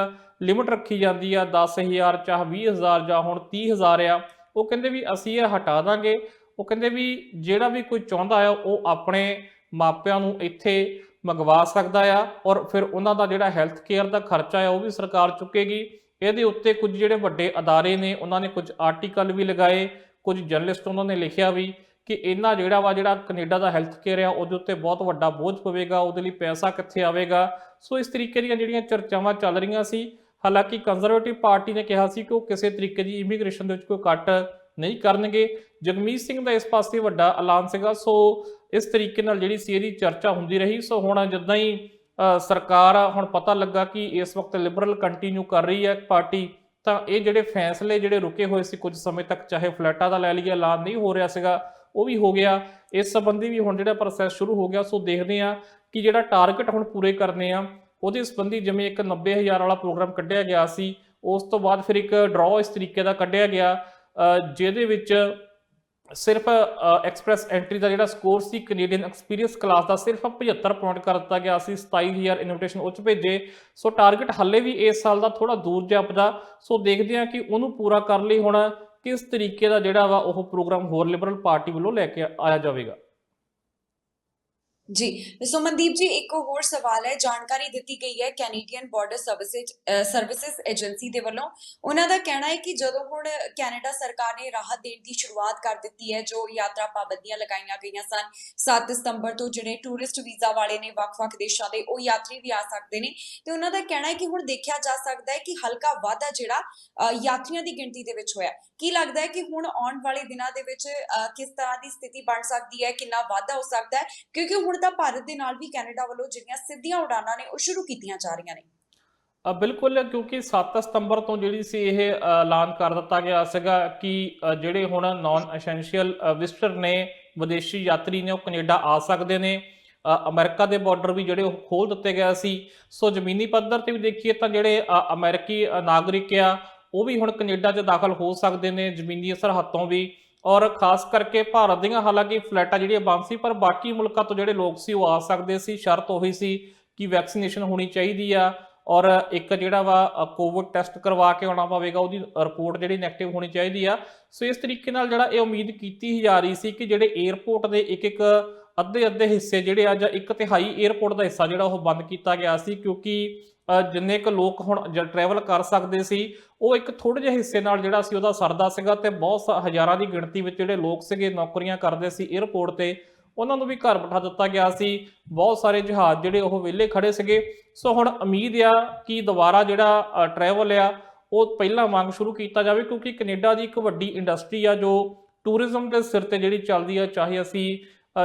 ਲਿਮਿਟ ਰੱਖੀ ਜਾਂਦੀ ਆ 10,000 ਚਾਹ 20,000 ਜਾਂ ਹੁਣ 30,000 ਆ, ਉਹ ਕਹਿੰਦੇ ਵੀ ਅਸੀਂ ਇਹ ਹਟਾ ਦਾਂਗੇ। ਉਹ ਕਹਿੰਦੇ ਵੀ ਜਿਹੜਾ ਵੀ ਕੋਈ ਚਾਹੁੰਦਾ ਆ ਉਹ ਆਪਣੇ ਮਾਪਿਆਂ ਨੂੰ ਇੱਥੇ ਮੰਗਵਾ ਸਕਦਾ ਆ, ਔਰ ਫਿਰ ਉਹਨਾਂ ਦਾ ਜਿਹੜਾ ਹੈਲਥ ਕੇਅਰ ਦਾ ਖਰਚਾ ਆ ਉਹ ਵੀ ਸਰਕਾਰ ਚੁੱਕੇਗੀ। ਇਹਦੇ ਉੱਤੇ ਕੁਝ ਜਿਹੜੇ ਵੱਡੇ ਅਦਾਰੇ ਨੇ ਉਹਨਾਂ ਨੇ ਕੁਝ ਆਰਟੀਕਲ ਵੀ ਲਗਾਏ, ਕੁਝ ਜਰਨਲਿਸਟ ਉਹਨਾਂ ਨੇ ਲਿਖਿਆ ਵੀ ਕਿ ਇਹਨਾਂ ਜਿਹੜਾ ਕੈਨੇਡਾ ਦਾ ਹੈਲਥ ਕੇਅਰ ਆ ਉਹਦੇ ਉੱਤੇ ਬਹੁਤ ਵੱਡਾ ਬੋਝ ਪਵੇਗਾ, ਉਹਦੇ ਲਈ ਪੈਸਾ ਕਿੱਥੇ ਆਵੇਗਾ। ਸੋ ਇਸ ਤਰੀਕੇ ਦੀਆਂ ਜਿਹੜੀਆਂ ਚਰਚਾਵਾਂ ਚੱਲ ਰਹੀਆਂ ਸੀ। ਹਾਲਾਂਕਿ ਕੰਜ਼ਰਵੇਟਿਵ ਪਾਰਟੀ ਨੇ ਕਿਹਾ ਸੀ ਕਿ ਉਹ ਕਿਸੇ ਤਰੀਕੇ ਦੀ ਇਮੀਗ੍ਰੇਸ਼ਨ ਦੇ ਵਿੱਚ ਕੋਈ ਕੱਟ ਨਹੀਂ ਕਰਨਗੇ। ਜਗਮੀਤ ਸਿੰਘ ਦਾ ਇਸ ਪਾਸੇ ਵੱਡਾ ਐਲਾਨ ਸੀਗਾ। ਸੋ ਇਸ ਤਰੀਕੇ ਨਾਲ ਜਿਹੜੀ ਸੀ ਇਹਦੀ ਚਰਚਾ ਹੁੰਦੀ ਰਹੀ। ਸੋ ਹੁਣ ਜਿੱਦਾਂ ਹੀ ਸਰਕਾਰ ਹੁਣ ਪਤਾ ਲੱਗਾ ਕਿ ਇਸ ਵਕਤ ਲਿਬਰਲ ਕੰਟੀਨਿਊ ਕਰ ਰਹੀ ਹੈ ਪਾਰਟੀ, ਤਾਂ ਇਹ ਜਿਹੜੇ ਫੈਸਲੇ ਜਿਹੜੇ ਰੁਕੇ ਹੋਏ ਸੀ ਕੁਝ ਸਮੇਂ ਤੱਕ, ਚਾਹੇ ਫਲੈਟਾਂ ਦਾ ਲੈ ਲਈਏ, ਐਲਾਨ ਨਹੀਂ ਹੋ ਰਿਹਾ ਸੀਗਾ, ਉਹ ਵੀ ਹੋ ਗਿਆ। ਇਸ ਸੰਬੰਧੀ ਵੀ ਹੁਣ ਜਿਹੜਾ ਪ੍ਰੋਸੈਸ ਸ਼ੁਰੂ ਹੋ ਗਿਆ। ਸੋ ਦੇਖਦੇ ਆ ਕਿ ਜਿਹੜਾ ਟਾਰਗੇਟ ਹੁਣ ਪੂਰੇ ਕਰਨੇ ਆ ਉਹਦੇ ਸੰਬੰਧੀ, ਜਿਵੇਂ ਇੱਕ 90,000 ਵਾਲਾ ਪ੍ਰੋਗਰਾਮ ਕੱਢਿਆ ਗਿਆ ਸੀ, ਉਸ ਤੋਂ ਬਾਅਦ ਫਿਰ ਇੱਕ ਡਰਾਅ ਇਸ ਤਰੀਕੇ ਦਾ ਕੱਢਿਆ ਗਿਆ ਜਿਹਦੇ ਵਿੱਚ ਸਿਰਫ ਐਕਸਪ੍ਰੈਸ ਐਂਟਰੀ ਦਾ ਜਿਹੜਾ ਸਕੋਰ ਸੀ ਕੈਨੇਡੀਅਨ ਐਕਸਪੀਰੀਅੰਸ ਕਲਾਸ ਦਾ ਸਿਰਫ 75 ਪੁਆਇੰਟ ਕਰ ਦਿੱਤਾ ਗਿਆ ਸੀ। 27,000 ਇਨਵੀਟੇਸ਼ਨ ਉਹ 'ਚ ਭੇਜੇ। ਸੋ ਟਾਰਗੇਟ ਹਾਲੇ ਵੀ ਇਸ ਸਾਲ ਦਾ ਥੋੜਾ ਦੂਰ ਜਾਪਦਾ। ਸੋ ਦੇਖਦੇ ਹਾਂ ਕਿ ਉਹਨੂੰ ਪੂਰਾ ਕਰਨ ਲਈ ਹੁਣ ਕਿਸ ਤਰੀਕੇ ਦਾ ਜਿਹੜਾ ਵਾ ਉਹ ਪ੍ਰੋਗਰਾਮ ਹੋਰ ਲਿਬਰਲ ਪਾਰਟੀ ਵੱਲੋਂ ਲੈ ਕੇ ਆਇਆ ਜਾਵੇਗਾ। ਜੀ ਸੋ ਮਨਦੀਪ ਜੀ, ਇੱਕ ਹੋਰ ਸਵਾਲ ਹੈ। ਜਾਣਕਾਰੀ ਦਿੱਤੀ ਗਈ ਹੈ ਕੈਨੇਡੀਅਨ ਬਾਰਡਰ ਸਰਵਿਸਿਜ਼ ਏਜੰਸੀ ਦੇ ਵੱਲੋਂ। ਉਹਨਾਂ ਦਾ ਕਹਿਣਾ ਹੈ ਕਿ ਜਦੋਂ ਹੁਣ ਕੈਨੇਡਾ ਸਰਕਾਰ ਨੇ ਰਾਹਤ ਦੇਣ ਦੀ ਸ਼ੁਰੂਆਤ ਕਰ ਦਿੱਤੀ ਹੈ, ਜੋ ਯਾਤਰਾ ਪਾਬੰਦੀਆਂ ਲਗਾਈਆਂ ਗਈਆਂ ਸਨ 7 ਸਤੰਬਰ ਤੋਂ, ਜਿਹੜੇ ਟੂਰਿਸਟ ਵੀਜ਼ਾ ਵਾਲੇ ਨੇ ਵੱਖ-ਵੱਖ ਦੇਸ਼ਾਂ ਦੇ, ਉਹ ਯਾਤਰੀ ਵੀ ਆ ਸਕਦੇ ਨੇ। ਤੇ ਉਹਨਾਂ ਦਾ ਕਹਿਣਾ ਹੈ ਕਿ ਹੁਣ ਦੇਖਿਆ ਜਾ ਸਕਦਾ ਹੈ ਕਿ ਹਲਕਾ ਵਾਧਾ ਜਿਹੜਾ ਯਾਤਰੀਆਂ ਦੀ ਗਿਣਤੀ ਦੇ ਵਿੱਚ ਹੋਇਆ। ਕੀ ਲੱਗਦਾ ਹੈ ਕਿ ਹੁਣ ਆਉਣ ਵਾਲੇ ਦਿਨਾਂ ਦੇ ਵਿੱਚ ਕਿਸ ਤਰ੍ਹਾਂ ਦੀ ਸਥਿਤੀ ਬਣ ਸਕਦੀ ਹੈ, ਕਿੰਨਾ ਵਾਧਾ ਹੋ ਸਕਦਾ ਹੈ? ਕਿਉਂਕਿ ਹੁਣ ਤਾਂ ਭਾਰਤ ਦੇ ਨਾਲ ਵੀ ਕੈਨੇਡਾ ਵੱਲੋਂ ਜਿਹੜੀਆਂ ਸਿੱਧੀਆਂ ਉਡਾਨਾਂ ਨੇ ਉਹ ਸ਼ੁਰੂ ਕੀਤੀਆਂ ਜਾ ਰਹੀਆਂ ਨੇ। ਬਿਲਕੁਲ, ਕਿਉਂਕਿ 7 ਸਤੰਬਰ ਤੋਂ ਜਿਹੜੀ ਸੀ ਇਹ ਐਲਾਨ ਕਰ ਦਿੱਤਾ ਗਿਆ ਸੀਗਾ ਕਿ ਜਿਹੜੇ ਹੁਣ ਨਾਨ ਐਸੈਂਸ਼ੀਅਲ ਵਿਜ਼ਟਰ ਨੇ, ਵਿਦੇਸ਼ੀ ਯਾਤਰੀ ਨੇ, ਉਹ ਕੈਨੇਡਾ ਆ ਸਕਦੇ ਨੇ। ਅਮਰੀਕਾ ਦੇ ਬਾਰਡਰ ਵੀ ਜਿਹੜੇ ਉਹ ਖੋਲ੍ਹ ਦਿੱਤੇ ਗਏ ਸੀ। ਸੋ ਜ਼ਮੀਨੀ ਪੱਧਰ ਤੇ ਵੀ ਦੇਖੀਏ ਤਾਂ ਜਿਹੜੇ ਅਮਰੀਕੀ ਨਾਗਰਿਕ ਆ ਉਹ ਵੀ ਹੁਣ ਕੈਨੇਡਾ 'ਚ ਦਾਖਲ ਹੋ ਸਕਦੇ ਨੇ ਜ਼ਮੀਨੀ ਸਰਹੱਦੋਂ ਵੀ। ਔਰ ਖਾਸ ਕਰਕੇ ਭਾਰਤ ਦੀਆਂ ਹਾਲਾਂਕਿ ਫਲਾਈਟਾਂ ਜਿਹੜੀਆਂ ਬੰਦ ਸੀ, ਪਰ ਬਾਕੀ ਮੁਲਕਾਂ ਤੋਂ ਜਿਹੜੇ ਲੋਕ ਸੀ ਉਹ ਆ ਸਕਦੇ ਸੀ। ਸ਼ਰਤ ਉਹੀ ਸੀ ਕਿ ਵੈਕਸੀਨੇਸ਼ਨ ਹੋਣੀ ਚਾਹੀਦੀ ਆ ਔਰ ਇੱਕ ਜਿਹੜਾ ਵਾ ਕੋਵਿਡ ਟੈਸਟ ਕਰਵਾ ਕੇ ਆਉਣਾ ਪਵੇਗਾ, ਉਹਦੀ ਰਿਪੋਰਟ ਜਿਹੜੀ ਨੈਗੇਟਿਵ ਹੋਣੀ ਚਾਹੀਦੀ ਆ। ਸੋ ਇਸ ਤਰੀਕੇ ਨਾਲ ਜਿਹੜਾ ਇਹ ਉਮੀਦ ਕੀਤੀ ਹੀ ਜਾ ਰਹੀ ਸੀ ਕਿ ਜਿਹੜੇ ਏਅਰਪੋਰਟ ਦੇ ਇੱਕ ਅੱਧੇ ਹਿੱਸੇ ਜਿਹੜੇ ਆ ਜਾਂ 1/3 ਏਅਰਪੋਰਟ ਦਾ ਹਿੱਸਾ ਜਿਹੜਾ ਉਹ ਬੰਦ ਕੀਤਾ ਗਿਆ ਸੀ, ਕਿਉਂਕਿ ਜਿੰਨੇ ਕੁ ਲੋਕ ਹੁਣ ਟਰੈਵਲ ਕਰ ਸਕਦੇ ਸੀ ਉਹ ਇੱਕ ਥੋੜੇ ਜਿਹੇ ਹਿੱਸੇ ਨਾਲ ਜਿਹੜਾ ਸੀ ਉਹਦਾ ਸਰਦਾ ਸੀਗਾ। ਤੇ ਬਹੁਤ ਹਜ਼ਾਰਾਂ ਦੀ ਗਿਣਤੀ ਵਿੱਚ ਜਿਹੜੇ ਲੋਕ ਸੀਗੇ ਨੌਕਰੀਆਂ ਕਰਦੇ ਸੀ ਏਅਰਪੋਰਟ ਤੇ, ਉਹਨਾਂ ਨੂੰ ਵੀ ਘਰ ਬਿਠਾ ਦਿੱਤਾ ਗਿਆ ਸੀ। ਬਹੁਤ ਸਾਰੇ ਜਹਾਜ਼ ਜਿਹੜੇ ਉਹ ਵਿਹਲੇ ਖੜੇ ਸੀਗੇ। ਸੋ ਹੁਣ ਉਮੀਦ ਆ ਕਿ ਦੁਬਾਰਾ ਜਿਹੜਾ ਟਰੈਵਲ ਆ ਉਹ ਪਹਿਲਾਂ ਵਾਂਗ ਸ਼ੁਰੂ ਕੀਤਾ ਜਾਵੇ, ਕਿਉਂਕਿ ਕੈਨੇਡਾ ਦੀ ਇੱਕ ਵੱਡੀ ਇੰਡਸਟਰੀ ਆ ਜੋ ਟੂਰਿਜ਼ਮ ਦੇ ਸਿਰ ਤੇ ਜਿਹੜੀ ਚੱਲਦੀ ਆ। ਚਾਹੇ ਅਸੀਂ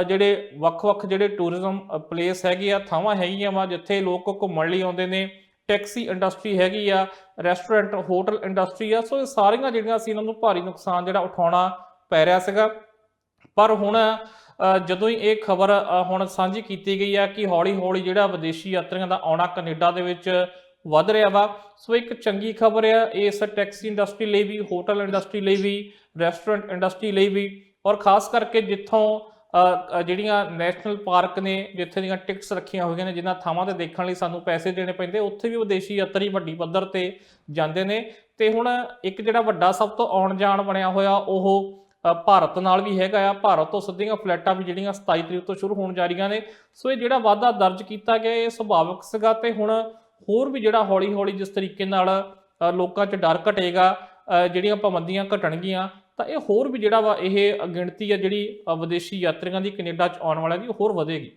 ਜਿਹੜੇ ਵੱਖ-ਵੱਖ ਜਿਹੜੇ ਟੂਰਿਜ਼ਮ ਪਲੇਸ ਹੈਗੇ ਆ, ਥਾਵਾਂ ਹੈਗੀਆਂ ਵਾ ਜਿੱਥੇ ਲੋਕ ਘੁੰਮਣ ਲਈ ਆਉਂਦੇ ਨੇ, ਟੈਕਸੀ ਇੰਡਸਟਰੀ ਹੈਗੀ ਆ, ਰੈਸਟੋਰੈਂਟ ਹੋਟਲ ਇੰਡਸਟਰੀ ਆ। ਸੋ ਇਹ ਸਾਰੀਆਂ ਜਿਹੜੀਆਂ ਸੀ ਇਹਨਾਂ ਨੂੰ ਭਾਰੀ ਨੁਕਸਾਨ ਜਿਹੜਾ ਉਠਾਉਣਾ ਪੈ ਰਿਹਾ ਸੀਗਾ। ਪਰ ਹੁਣ ਜਦੋਂ ਹੀ ਇਹ ਖਬਰ ਹੁਣ ਸਾਂਝੀ ਕੀਤੀ ਗਈ ਆ ਕਿ ਹੌਲੀ-ਹੌਲੀ ਜਿਹੜਾ ਵਿਦੇਸ਼ੀ ਯਾਤਰੀਆਂ ਦਾ ਆਉਣਾ ਕੈਨੇਡਾ ਦੇ ਵਿੱਚ ਵੱਧ ਰਿਹਾ ਵਾ, ਸੋ ਇੱਕ ਚੰਗੀ ਖਬਰ ਆ ਇਸ ਟੈਕਸੀ ਇੰਡਸਟਰੀ ਲਈ ਵੀ, ਹੋਟਲ ਇੰਡਸਟਰੀ ਲਈ ਵੀ, ਰੈਸਟੋਰੈਂਟ ਇੰਡਸਟਰੀ ਲਈ ਵੀ। ਔਰ ਖਾਸ ਕਰਕੇ ਜਿੱਥੋਂ ਜਿਹੜੀਆਂ ਨੈਸ਼ਨਲ ਪਾਰਕ ਨੇ, ਜਿੱਥੇ ਦੀਆਂ ਟਿਕਟਸ ਰੱਖੀਆਂ ਹੋਈਆਂ ਨੇ, ਜਿਨ੍ਹਾਂ ਥਾਵਾਂ ਤੇ ਦੇਖਣ ਲਈ ਸਾਨੂੰ ਪੈਸੇ ਦੇਣੇ ਪੈਂਦੇ, ਉੱਥੇ ਵੀ ਵਿਦੇਸ਼ੀ ਯਾਤਰੀ ਵੱਡੀ ਪੱਧਰ ਤੇ ਜਾਂਦੇ ਨੇ। ਤੇ ਹੁਣ ਇੱਕ ਜਿਹੜਾ ਵੱਡਾ ਸਭ ਤੋਂ ਆਉਣ ਜਾਣ ਬਣਿਆ ਹੋਇਆ ਉਹ ਭਾਰਤ ਨਾਲ ਵੀ ਹੈਗਾ ਆ। ਭਾਰਤ ਤੋਂ ਸਿੱਧੀਆਂ ਫਲਾਈਟਾਂ ਵੀ ਜਿਹੜੀਆਂ 27 ਤਰੀਕ ਤੋਂ ਸ਼ੁਰੂ ਹੋਣ ਜਾ ਰਹੀਆਂ ਨੇ। ਸੋ ਇਹ ਜਿਹੜਾ ਵਾਧਾ ਦਰਜ ਕੀਤਾ ਗਿਆ ਇਹ ਸੁਭਾਵਿਕ ਸੀਗਾ। ਤੇ ਹੁਣ ਹੋਰ ਵੀ ਜਿਹੜਾ ਹੌਲੀ-ਹੌਲੀ ਜਿਸ ਤਰੀਕੇ ਨਾਲ ਲੋਕਾਂ 'ਚ ਡਰ ਘਟੇਗਾ, ਜਿਹੜੀਆਂ ਪਾਬੰਦੀਆਂ ਘਟਣਗੀਆਂ, ਤਾਂ ਇਹ ਹੋਰ ਵੀ ਜਿਹੜਾ ਵਾ ਇਹ ਗਿਣਤੀ ਆ ਜਿਹੜੀ ਵਿਦੇਸ਼ੀ ਯਾਤਰੀਆਂ ਦੀ ਕੈਨੇਡਾ 'ਚ ਆਉਣ ਵਾਲਿਆਂ ਦੀ ਹੋਰ ਵਧੇਗੀ।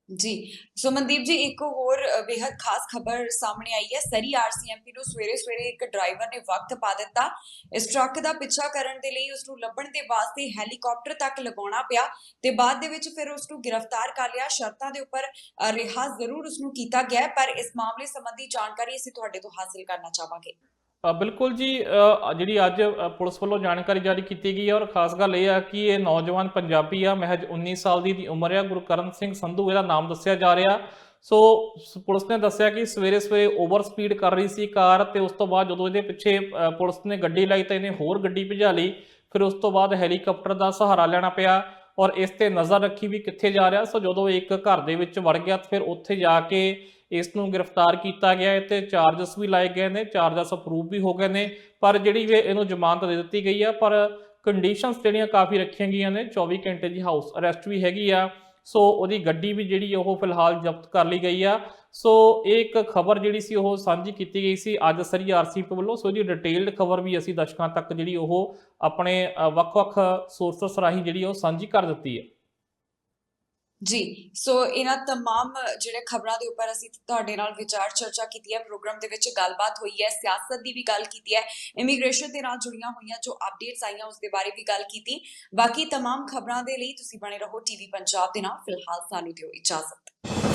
ਜੀ ਸੁਮਨਦੀਪ ਜੀ, ਇੱਕ ਹੋਰ ਬੇहद ਖਾਸ ਖਬਰ ਸਾਹਮਣੇ ਆਈ ਹੈ। ਸਰੀ ਆਰਸੀਐਮਪੀ ਨੂੰ ਸਵੇਰੇ ਇੱਕ ਡਰਾਈਵਰ ਨੇ ਵਕਤ ਪਾ ਦਿੱਤਾ। ਇਸ ਟਰੱਕ ਦਾ ਪਿੱਛਾ ਕਰਨ ਦੇ ਲਈ ਉਸ ਨੂੰ ਲੱਭਣ ਦੇ ਵਾਸਤੇ ਹੈਲੀਕਾਪਟਰ ਤੱਕ ਲਗਾਉਣਾ ਪਿਆ ਤੇ ਬਾਅਦ ਦੇ ਵਿੱਚ ਫਿਰ ਉਸ ਨੂੰ ਗ੍ਰਿਫਤਾਰ ਕਰ ਲਿਆ। ਸ਼ਰਤਾਂ ਦੇ ਉੱਪਰ ਰਿਹਾ ਜ਼ਰੂਰ ਉਸ ਨੂੰ ਕੀਤਾ ਗਿਆ, ਪਰ ਇਸ ਮਾਮਲੇ ਸੰਬੰਧੀ ਜਾਣਕਾਰੀ ਅਸੀਂ ਤੁਹਾਡੇ ਤੋਂ ਹਾਸਿਲ ਕਰਨਾ ਚਾਹਾਂਗੇ। ਬਿਲਕੁਲ ਜੀ, ਜਿਹੜੀ ਅੱਜ ਪੁਲਿਸ ਵੱਲੋਂ ਜਾਣਕਾਰੀ ਜਾਰੀ ਕੀਤੀ ਗਈ ਹੈ ਔਰ ਖਾਸ ਗੱਲ ਇਹ ਆ ਕਿ ਇਹ ਨੌਜਵਾਨ ਪੰਜਾਬੀ ਆ, ਮਹਿਜ 19 ਸਾਲ ਦੀ ਉਮਰ ਆ। ਗੁਰਕਰਨ ਸਿੰਘ ਸੰਧੂ ਇਹਦਾ ਨਾਮ ਦੱਸਿਆ ਜਾ ਰਿਹਾ। ਸੋ ਪੁਲਿਸ ਨੇ ਦੱਸਿਆ ਕਿ ਸਵੇਰੇ ਓਵਰ ਸਪੀਡ ਕਰ ਰਹੀ ਸੀ ਕਾਰ, ਤੇ ਉਸ ਤੋਂ ਬਾਅਦ ਜਦੋਂ ਇਹਦੇ ਪਿੱਛੇ ਪੁਲਿਸ ਨੇ ਗੱਡੀ ਲਾਈ ਤਾਂ ਇਹਨੇ ਹੋਰ ਗੱਡੀ ਭਜਾ ਲਈ। ਫਿਰ ਉਸ ਤੋਂ ਬਾਅਦ ਹੈਲੀਕਾਪਟਰ ਦਾ ਸਹਾਰਾ ਲੈਣਾ ਪਿਆ ਔਰ ਇਸ ਤੇ ਨਜ਼ਰ ਰੱਖੀ ਵੀ ਕਿੱਥੇ ਜਾ ਰਿਹਾ। ਸੋ ਜਦੋਂ ਇੱਕ ਘਰ ਦੇ ਵਿੱਚ ਵੜ ਗਿਆ ਫਿਰ ਉੱਥੇ ਜਾ ਕੇ ਇਸ ਨੂੰ ਗ੍ਰਿਫਤਾਰ ਕੀਤਾ ਗਿਆ। ਇਹ ਤੇ ਚਾਰਜਸ ਵੀ ਲਾਏ ਗਏ ਨੇ, ਚਾਰਜਸ ਅਪਰੂਵ ਵੀ ਹੋ ਗਏ ਨੇ, ਪਰ ਜਿਹੜੀ ਵੀ ਇਹਨੂੰ ਜ਼ਮਾਨਤ ਦੇ ਦਿੱਤੀ ਗਈ ਆ, ਪਰ ਕੰਡੀਸ਼ਨਸ ਜਿਹੜੀਆਂ ਕਾਫੀ ਰੱਖੀਆਂ ਗਈਆਂ ਨੇ। 24 ਘੰਟੇ ਦੀ ਹਾਊਸ ਅਰੈਸਟ ਵੀ ਹੈਗੀ ਆ। ਸੋ ਉਹਦੀ ਗੱਡੀ ਵੀ ਜਿਹੜੀ ਉਹ ਫਿਲਹਾਲ ਜ਼ਬਤ ਕਰ ਲਈ ਗਈ ਆ। ਸੋ ਇਹ ਇੱਕ ਖਬਰ ਜਿਹੜੀ ਸੀ ਉਹ ਸਾਂਝੀ ਕੀਤੀ ਗਈ ਸੀ ਅੱਜ ਸਰੀ ਆਰਸੀਪੀ ਵੱਲੋਂ। ਸੋ ਇਹਦੀ ਡਿਟੇਲਡ ਖਬਰ ਵੀ ਅਸੀਂ ਦਰਸ਼ਕਾਂ ਤੱਕ ਜਿਹੜੀ ਉਹ ਆਪਣੇ ਵੱਖ-ਵੱਖ ਸੋਰਸਸ ਰਾਹੀਂ ਜਿਹੜੀ ਉਹ ਸਾਂਝੀ ਕਰ ਦਿੱਤੀ ਹੈ। ਜੀ, ਸੋ ਇਹਨਾਂ तमाम ਜਿਹੜੇ ਖਬਰਾਂ ਦੇ ਉੱਪਰ ਅਸੀਂ ਤੁਹਾਡੇ ਨਾਲ ਵਿਚਾਰ ਚਰਚਾ ਕੀਤੀ ਹੈ। ਪ੍ਰੋਗਰਾਮ ਦੇ ਵਿੱਚ ਗੱਲਬਾਤ ਹੋਈ ਹੈ, ਸਿਆਸਤ ਦੀ ਵੀ ਗੱਲ ਕੀਤੀ ਹੈ, ਇਮੀਗ੍ਰੇਸ਼ਨ ਦੇ ਨਾਲ ਜੁੜੀਆਂ ਹੋਈਆਂ ਜੋ ਅਪਡੇਟਸ ਆਈਆਂ ਉਸ ਦੇ ਬਾਰੇ ਵੀ ਗੱਲ ਕੀਤੀ। ਬਾਕੀ तमाम ਖਬਰਾਂ ਦੇ ਲਈ ਤੁਸੀਂ ਬਣੇ ਰਹੋ ਟੀਵੀ ਪੰਜਾਬ ਦੇ ਨਾਲ। ਫਿਲਹਾਲ ਸਾਨੂੰ ਦਿਓ ਇਜਾਜ਼ਤ।